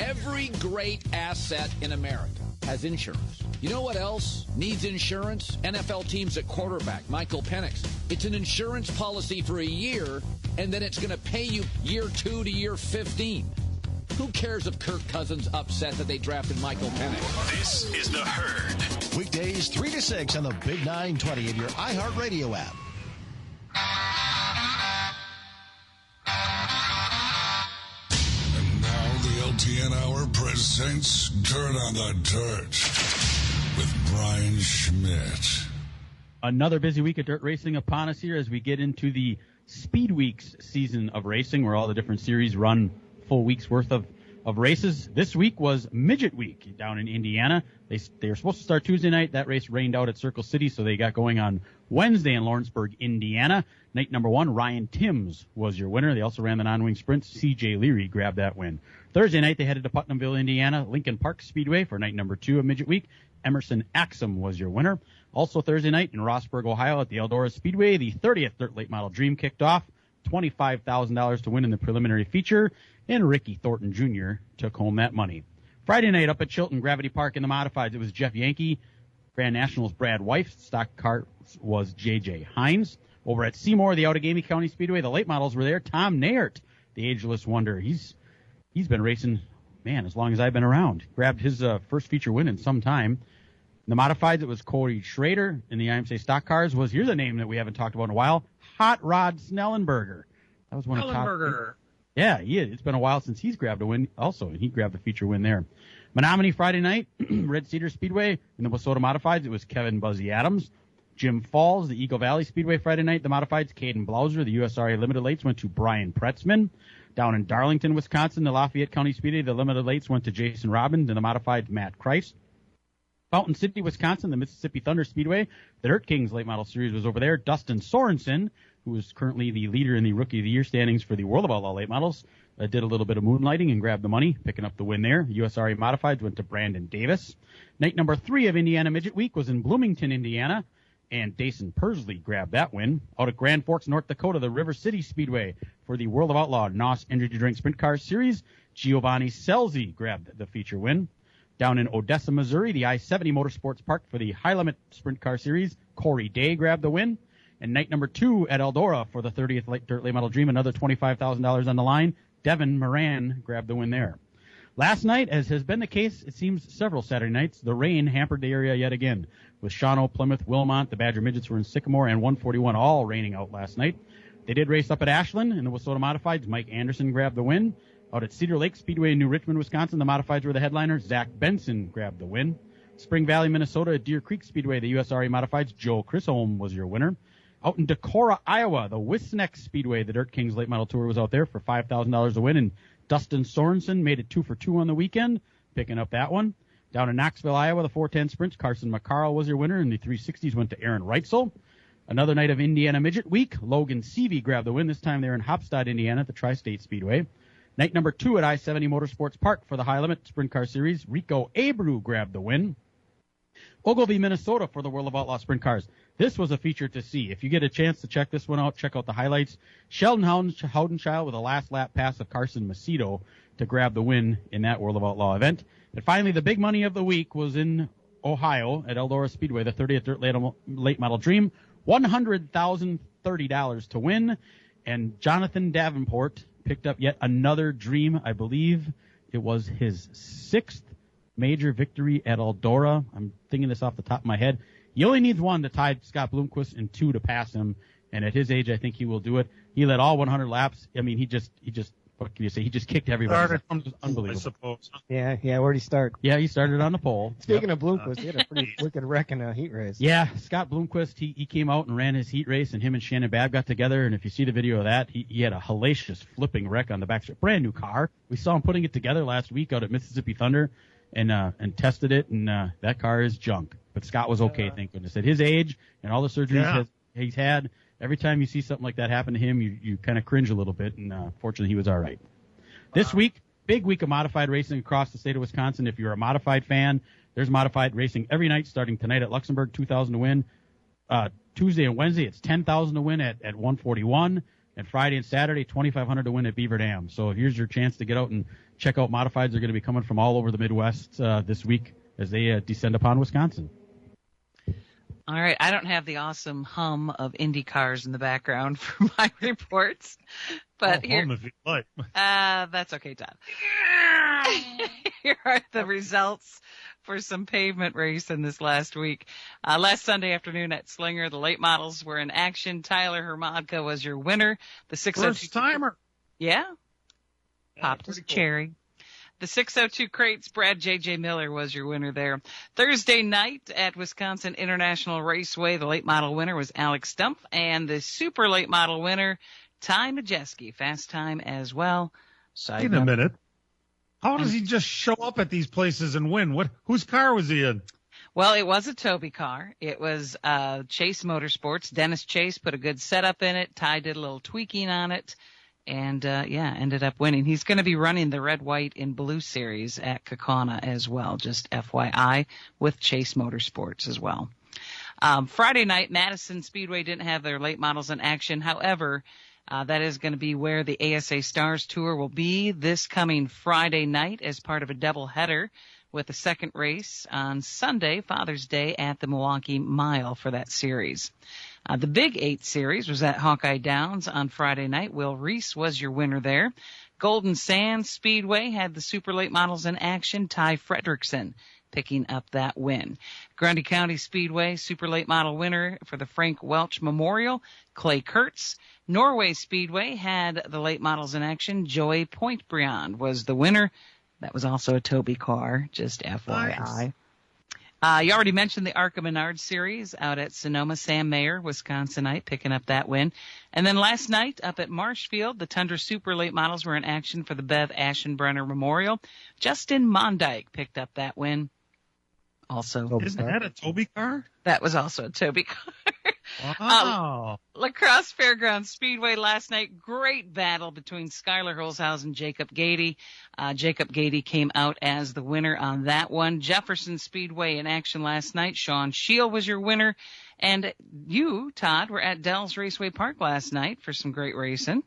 Every great asset in America has insurance. You know what else needs insurance? NFL teams at quarterback, Michael Penix. It's an insurance policy for a year, and then it's going to pay you year 2 to year 15. Who cares if Kirk Cousins upset that they drafted Michael Penix? This is The Herd. Weekdays 3 to 6 on the Big 920 and your iHeartRadio app. And now the LTN Hour presents Dirt on the Dirt with Brian Schmidt. Another busy week of dirt racing upon us here as we get into the Speed Weeks season of racing, where all the different series run full week's worth of races. This week was Midget Week down in Indiana. They were supposed to start Tuesday night. That race rained out at Circle City, so they got going on Wednesday in Lawrenceburg, Indiana. Night number 1, Ryan Timms was your winner. They also ran the non-wing sprint. C.J. Leary grabbed that win. Thursday night, they headed to Putnamville, Indiana, Lincoln Park Speedway for night number 2 of Midget Week. Emerson Axum was your winner. Also Thursday night in Rossburg, Ohio at the Eldora Speedway, the 30th Dirt Late Model Dream kicked off. $25,000 to win in the preliminary feature, and Ricky Thornton Jr. took home that money. Friday night up at Chilton Gravity Park in the Modifieds, it was Jeff Yankee. Grand Nationals Brad Wife. Stock car was J.J. Hines. Over at Seymour, the Outagamie County Speedway, the late models were there. Tom Nayert, the ageless wonder. He's been racing, man, as long as I've been around. Grabbed his first feature win in some time. In the Modifieds, it was Cody Schrader. In the IMSA stock cars was, here's a name that we haven't talked about in a while, Hot Rod Snellenberger. That was one of the top. Yeah, he is. It's been a while since he's grabbed a win also, and he grabbed the feature win there. Menominee Friday night, Red Cedar Speedway. In the Wissota Modifieds, it was Kevin Buzzy Adams. Jim Falls, the Eagle Valley Speedway Friday night, the Modifieds, Caden Blauser. The USRA Limited Lates went to Brian Pretzman. Down in Darlington, Wisconsin, the Lafayette County Speedway, the Limited Lates went to Jason Robbins, and the Modifieds, Matt Kreis. Fountain City, Wisconsin, the Mississippi Thunder Speedway, the Dirt Kings Late Model Series was over there. Dustin Sorensen, who is currently the leader in the Rookie of the Year standings for the World of Outlaw Late Models, did a little bit of moonlighting and grabbed the money, picking up the win there. USRA Modifieds went to Brandon Davis. Night number 3 of Indiana Midget Week was in Bloomington, Indiana, and Dason Persley grabbed that win. Out at Grand Forks, North Dakota, the River City Speedway for the World of Outlaw NOS Energy Drink Sprint Car Series. Giovanni Scelzi grabbed the feature win. Down in Odessa, Missouri, the I-70 Motorsports Park for the High Limit Sprint Car Series, Corey Day grabbed the win. And night number 2 at Eldora for the 30th Dirt Late Model Dream, another $25,000 on the line. Devin Moran grabbed the win there. Last night, as has been the case, it seems several Saturday nights, the rain hampered the area yet again. With Shawano, Plymouth, Wilmot, the Badger Midgets were in Sycamore, and 141 all raining out last night. They did race up at Ashland in the Wissota Modifieds. Mike Anderson grabbed the win. Out at Cedar Lake Speedway in New Richmond, Wisconsin, the Modifieds were the headliner. Zach Benson grabbed the win. Spring Valley, Minnesota at Deer Creek Speedway, the USRA Modifieds, Joe Chisholm was your winner. Out in Decorah, Iowa, the Wisneck Speedway, the Dirt Kings Late Model Tour was out there for $5,000 to win, and Dustin Sorensen made it 2 for 2 on the weekend, picking up that one. Down in Knoxville, Iowa, the 410 Sprints, Carson McCarl was your winner, and the 360s went to Aaron Reitzel. Another night of Indiana Midget Week, Logan Seavey grabbed the win. This time they're in Hopstad, Indiana at the Tri-State Speedway. Night number 2 at I-70 Motorsports Park for the High Limit Sprint Car Series, Rico Abreu grabbed the win. Ogilvie, Minnesota for the World of Outlaw Sprint Cars. This was a feature to see. If you get a chance to check this one out, check out the highlights. Sheldon Houdenchild with a last lap pass of Carson Macedo to grab the win in that World of Outlaw event. And finally, the big money of the week was in Ohio at Eldora Speedway, the 30th Dirt Late Model Dream. $100,030 to win. And Jonathan Davenport picked up yet another dream. I believe it was his 6th major victory at Eldora. I'm thinking this off the top of my head. He only needs 1 to tie Scott Bloomquist and 2 to pass him. And at his age, I think he will do it. He led all 100 laps. I mean, he just, what can you say? He just kicked everybody. It was unbelievable. I suppose. Yeah. Where'd he start? Yeah, he started on the pole. Speaking of Bloomquist, he had a pretty wicked wreck in a heat race. Yeah, Scott Bloomquist, he came out and ran his heat race, and him and Shannon Babb got together. And if you see the video of that, he had a hellacious flipping wreck on the backstretch. Brand new car. We saw him putting it together last week out at Mississippi Thunder, and tested it, and that car is junk. But Scott was okay, thank goodness. At his age and all the surgeries he's had, every time you see something like that happen to him, you kind of cringe a little bit, and fortunately he was all right. This week, big week of modified racing across the state of Wisconsin. If you're a modified fan, there's modified racing every night starting tonight at Luxembourg, $2,000 to win. Tuesday and Wednesday, it's $10,000 to win at 141. And Friday and Saturday, $2,500 to win at Beaver Dam. So here's your chance to get out and check out modifieds. They're going to be coming from all over the Midwest this week as they descend upon Wisconsin. All right. I don't have the awesome hum of Indy cars in the background for my reports, but here, if you like. That's okay, Todd. Here are the results for some pavement racing this last week. Last Sunday afternoon at Slinger, the late models were in action. Tyler Hermadka was your winner. The 602 first timer. Yeah. Popped his cherry. The 602 crates, Brad J.J. Miller was your winner there. Thursday night at Wisconsin International Raceway, the late model winner was Alex Stumpf, and the super late model winner, Ty Majeski, fast time as well. Wait a minute. How does he just show up at these places and win? Whose car was he in? Well, it was a Toby car. It was Chase Motorsports. Dennis Chase put a good setup in it. Ty did a little tweaking on it. And, ended up winning. He's going to be running the red, white, and blue series at Kaukauna as well, just FYI, with Chase Motorsports as well. Friday night, Madison Speedway didn't have their late models in action. However, that is going to be where the ASA Stars Tour will be this coming Friday night as part of a doubleheader with the second race on Sunday, Father's Day, at the Milwaukee Mile for that series. The Big 8 series was at Hawkeye Downs on Friday night. Will Reese was your winner there. Golden Sands Speedway had the super late models in action. Ty Fredrickson picking up that win. Grundy County Speedway super late model winner for the Frank Welch Memorial, Clay Kurtz. Norway Speedway had the late models in action. Joey Pointbriand was the winner. That was also a Toby car, just FYI. Nice. You already mentioned the Arca Menard series out at Sonoma. Sam Mayer, Wisconsinite, picking up that win. And then last night up at Marshfield, the Tundra Super Late Models were in action for the Bev Aschenbrenner Memorial. Justin Mondyke picked up that win. Also, isn't that a Toby car? That was also a Toby car. Wow. La Crosse Fairgrounds Speedway last night. Great battle between Skylar Holzhausen and Jacob Gady. Jacob Gady came out as the winner on that one. Jefferson Speedway in action last night. Sean Scheel was your winner. And you, Todd, were at Dells Raceway Park last night for some great racing.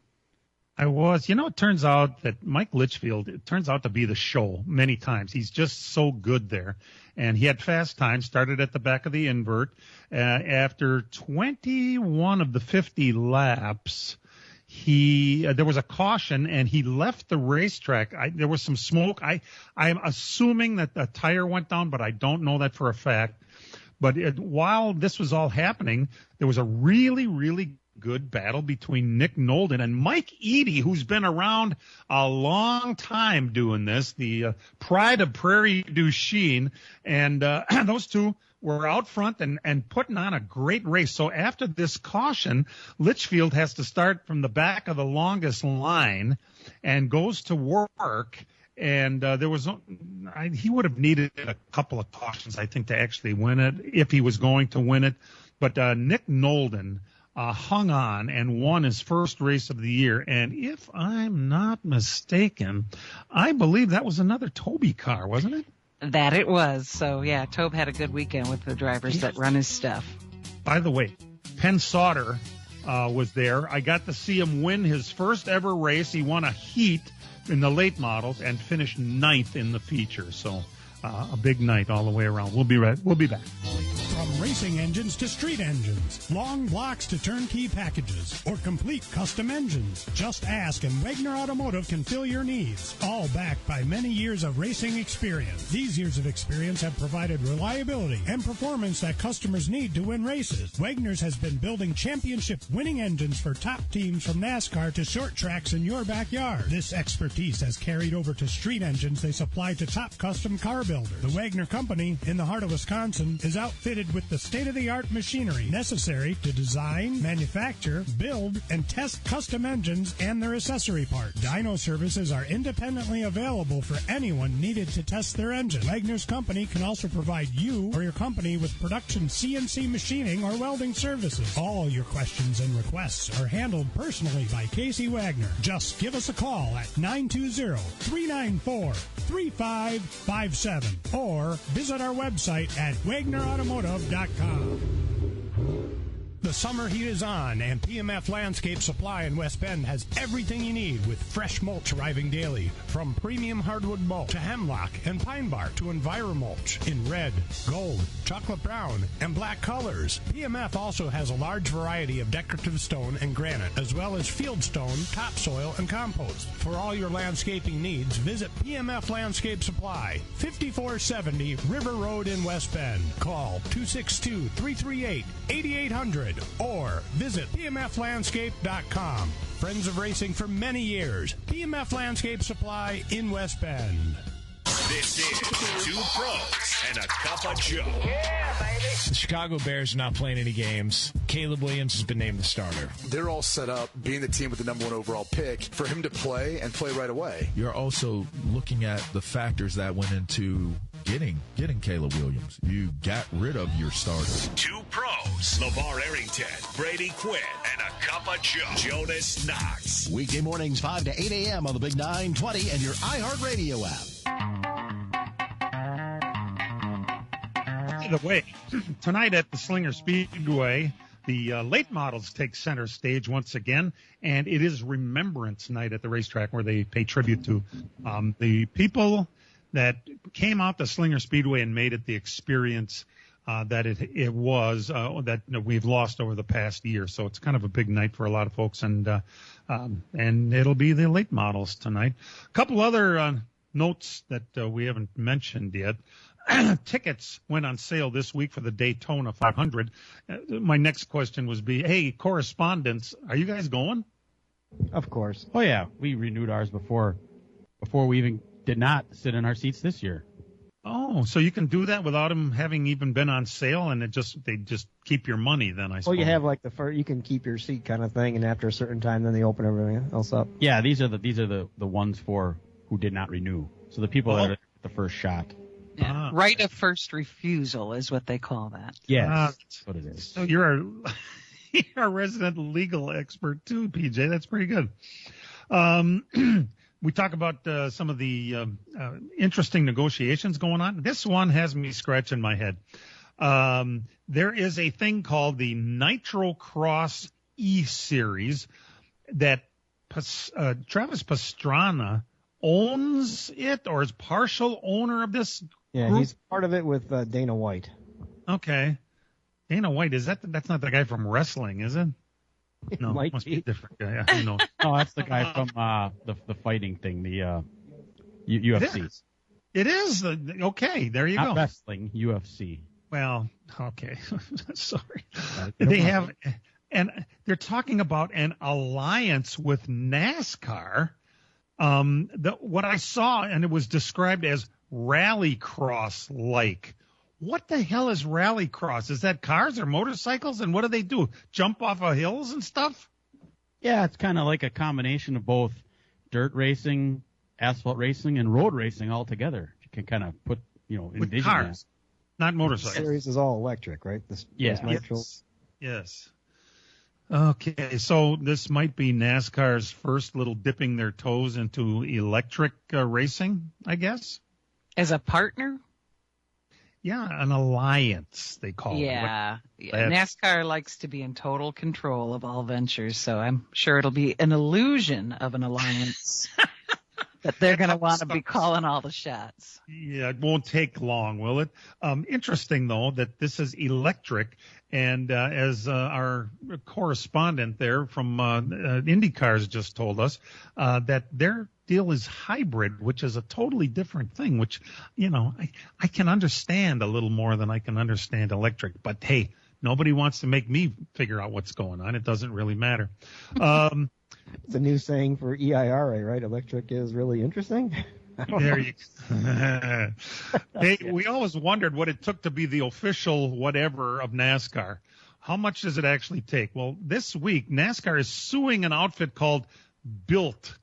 I was. You know, it turns out that Mike Litchfield, it turns out to be the show many times. He's just so good there. And he had fast time, started at the back of the invert. After 21 of the 50 laps, there was a caution and he left the racetrack. There was some smoke. I'm assuming that the tire went down, but I don't know that for a fact. But while this was all happening, there was a really, really good battle between Nick Nolden and Mike Eady, who's been around a long time doing this, the pride of Prairie du Chien. And those two were out front and putting on a great race. So after this caution, Litchfield has to start from the back of the longest line and goes to work. And he would have needed a couple of cautions, I think, to actually win it, if he was going to win it. But Nick Nolden hung on and won his first race of the year. And if I'm not mistaken, I believe that was another Toby car, wasn't it? That it was. So, yeah, Tobe had a good weekend with the drivers that run his stuff. By the way, Penn Sauter was there. I got to see him win his first ever race. He won a heat in the late models and finished 9th in the feature. So a big night all the way around. We'll be back. From racing engines to street engines, long blocks to turnkey packages, or complete custom engines, just ask and Wagner Automotive can fill your needs. All backed by many years of racing experience. These years of experience have provided reliability and performance that customers need to win races. Wagner's has been building championship-winning engines for top teams from NASCAR to short tracks in your backyard. This expertise has carried over to street engines they supply to top custom car builders. The Wagner Company, in the heart of Wisconsin, is outfitted with the state-of-the-art machinery necessary to design, manufacture, build, and test custom engines and their accessory parts. Dyno services are independently available for anyone needed to test their engine. Wagner's Company can also provide you or your company with production CNC machining or welding services. All your questions and requests are handled personally by Casey Wagner. Just give us a call at 920-394-3557 or visit our website at WagnerAutomotive.com. The summer heat is on, and PMF Landscape Supply in West Bend has everything you need with fresh mulch arriving daily. From premium hardwood mulch to hemlock and pine bark to EnviroMulch in red, gold, chocolate brown, and black colors. PMF also has a large variety of decorative stone and granite, as well as field stone, topsoil, and compost. For all your landscaping needs, visit PMF Landscape Supply, 5470 River Road in West Bend. Call 262-338-8800. Or visit PMFlandscape.com. Friends of racing for many years. PMF Landscape Supply in West Bend. This is Two Pros and a Cup of Joe. Yeah, baby. The Chicago Bears are not playing any games. Caleb Williams has been named the starter. They're all set up, being the team with the #1 overall pick, for him to play and play right away. You're also looking at the factors that went into getting Caleb Williams. You got rid of your starters. Two Pros, LeVar Arrington, Brady Quinn, and a Cup of Joe, Jonas Knox. Weekday mornings 5 to 8 a.m. on the Big 920 and your iHeartRadio app. By the way, tonight at the Slinger Speedway, the late models take center stage once again, and it is Remembrance Night at the racetrack where they pay tribute to the people that came out to Slinger Speedway and made it the experience that it was that we've lost over the past year. So it's kind of a big night for a lot of folks, and it'll be the late models tonight. A couple other notes that we haven't mentioned yet. Tickets went on sale this week for the Daytona 500. My next question was hey, correspondents, are you guys going? Of course. Oh, yeah. We renewed ours before we even did not sit in our seats this year. Oh, so you can do that without them having even been on sale, and they just keep your money then, I suppose. Well, you have like you can keep your seat kind of thing, and after a certain time, then they open everything else up. Yeah, these are the ones for who did not renew. So the people that are the first shot. Yeah. Right of first refusal is what they call that. Yes, that's what it is. So you're a resident legal expert too, PJ. That's pretty good. We talk about some of the interesting negotiations going on. This one has me scratching my head. There is a thing called the Nitro Cross E-Series that Travis Pastrana owns it or is partial owner of this Yeah, group? he's part of it with Dana White. Okay. Dana White, that's not the guy from wrestling, is it? No, Might must be be a different guy. I don't know. No, that's the guy from the fighting thing, the UFC. It is. Okay, there you Not go. wrestling, UFC. Well, okay. Sorry. They have, and they're talking about an alliance with NASCAR. What I saw, and it was described as rallycross-like. What the hell is rallycross? Is that cars or motorcycles? And what do they do? Jump off of hills and stuff? Yeah, it's kind of like a combination of both dirt racing, asphalt racing, and road racing all together. You can kind of put, With envision cars, not The motorcycles. series is all electric, right? Yes. Okay, so this might be NASCAR's first little dipping their toes into electric racing, I guess. As a partner? Yeah, an alliance, they call it. Yeah. NASCAR likes to be in total control of all ventures, so I'm sure it'll be an illusion of an alliance. But they're going to want to be calling all the shots. Yeah, it won't take long, will it? Interesting, though, that this is electric. And as our correspondent there from IndyCars just told us, that their deal is hybrid, which is a totally different thing, which, I can understand a little more than I can understand electric. But, hey, nobody wants to make me figure out what's going on. It doesn't really matter. It's a new saying for EIRA, right? Electric is really interesting. There you go. Hey, we always wondered what it took to be the official whatever of NASCAR. How much does it actually take? Well, this week, NASCAR is suing an outfit called Built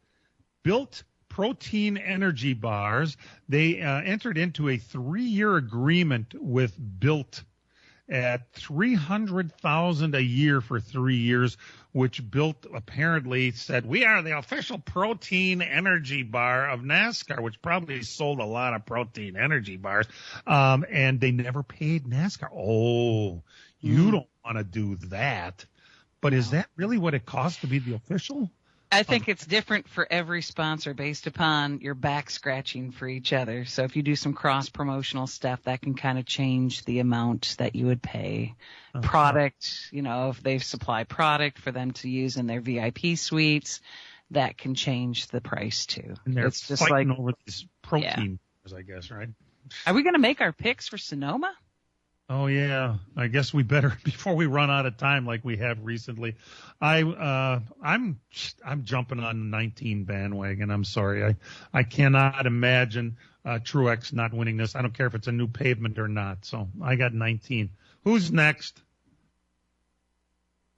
Protein Energy Bars. They entered into a 3-year agreement with Built at $300,000 a year for 3 years, which Built apparently said, we are the official protein energy bar of NASCAR, which probably sold a lot of protein energy bars. And they never paid NASCAR. Oh, you don't want to do that. But is that really what it costs to be the official? I think it's different for every sponsor based upon your back scratching for each other. So if you do some cross-promotional stuff, that can kind of change the amount that you would pay. Product, if they supply product for them to use in their VIP suites, that can change the price too. And they're it's just fighting like over these protein bars, I guess, right? Are we going to make our picks for Sonoma? Oh yeah, I guess we better before we run out of time like we have recently. I'm jumping on 19 bandwagon. I'm sorry. I cannot imagine Truex not winning this. I don't care if it's a new pavement or not. So I got 19. Who's next?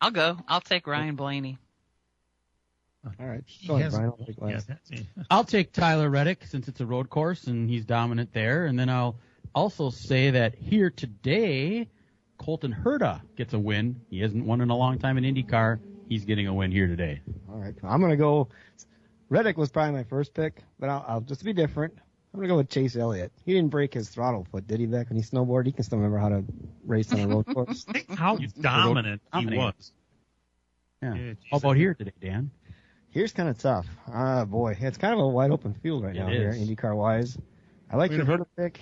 I'll go. I'll take Ryan Blaney. All right. Go ahead, Brian. I'll take last. I'll take Tyler Reddick since it's a road course and he's dominant there, and then I'll also say that here today, Colton Herta gets a win. He hasn't won in a long time in IndyCar. He's getting a win here today. All right. I'm going to go. Reddick was probably my first pick, but I'll just be different. I'm going to go with Chase Elliott. He didn't break his throttle foot, did he, back when he snowboarded? He can still remember how to race on a road course. How dominant he was. Yeah. How about here today, Dan? Here's kind of tough. Boy. It's kind of a wide open field right now here, IndyCar-wise. I like your Herta pick.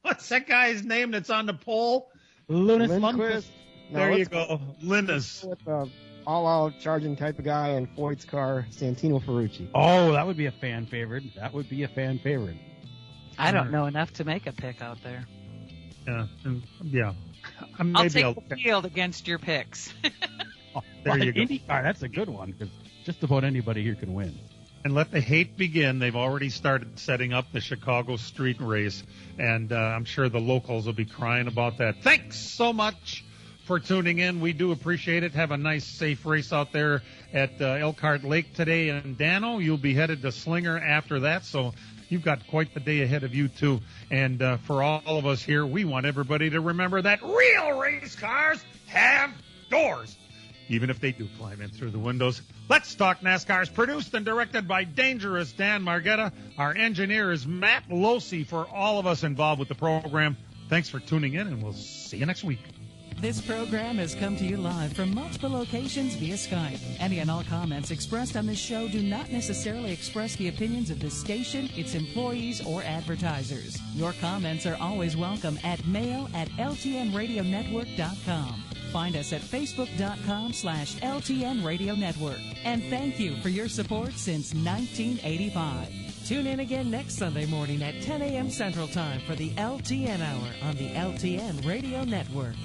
What's that guy's name that's on the pole? Linus Lundqvist. There you go. Linus. With all-out charging type of guy in Foyt's car, Santino Ferrucci. Oh, that would be a fan favorite. I don't know enough to make a pick out there. Yeah. I'll take the field against your picks. There you go. IndyCar, that's a good one because just about anybody here can win. And let the hate begin. They've already started setting up the Chicago street race, and I'm sure the locals will be crying about that. Thanks so much for tuning in. We do appreciate it. Have a nice, safe race out there at Elkhart Lake today. And Dano, you'll be headed to Slinger after that, so you've got quite the day ahead of you, too. And for all of us here, we want everybody to remember that real race cars have doors, even if they do climb in through the windows. Let's Talk NASCAR is produced and directed by Dangerous Dan Margetta. Our engineer is Matt Losey. For all of us involved with the program, thanks for tuning in, and we'll see you next week. This program has come to you live from multiple locations via Skype. Any and all comments expressed on this show do not necessarily express the opinions of this station, its employees, or advertisers. Your comments are always welcome at mail@ltnradionetwork.com. Find us at facebook.com/LTN Radio Network. And thank you for your support since 1985. Tune in again next Sunday morning at 10 a.m. Central Time for the LTN Hour on the LTN Radio Network.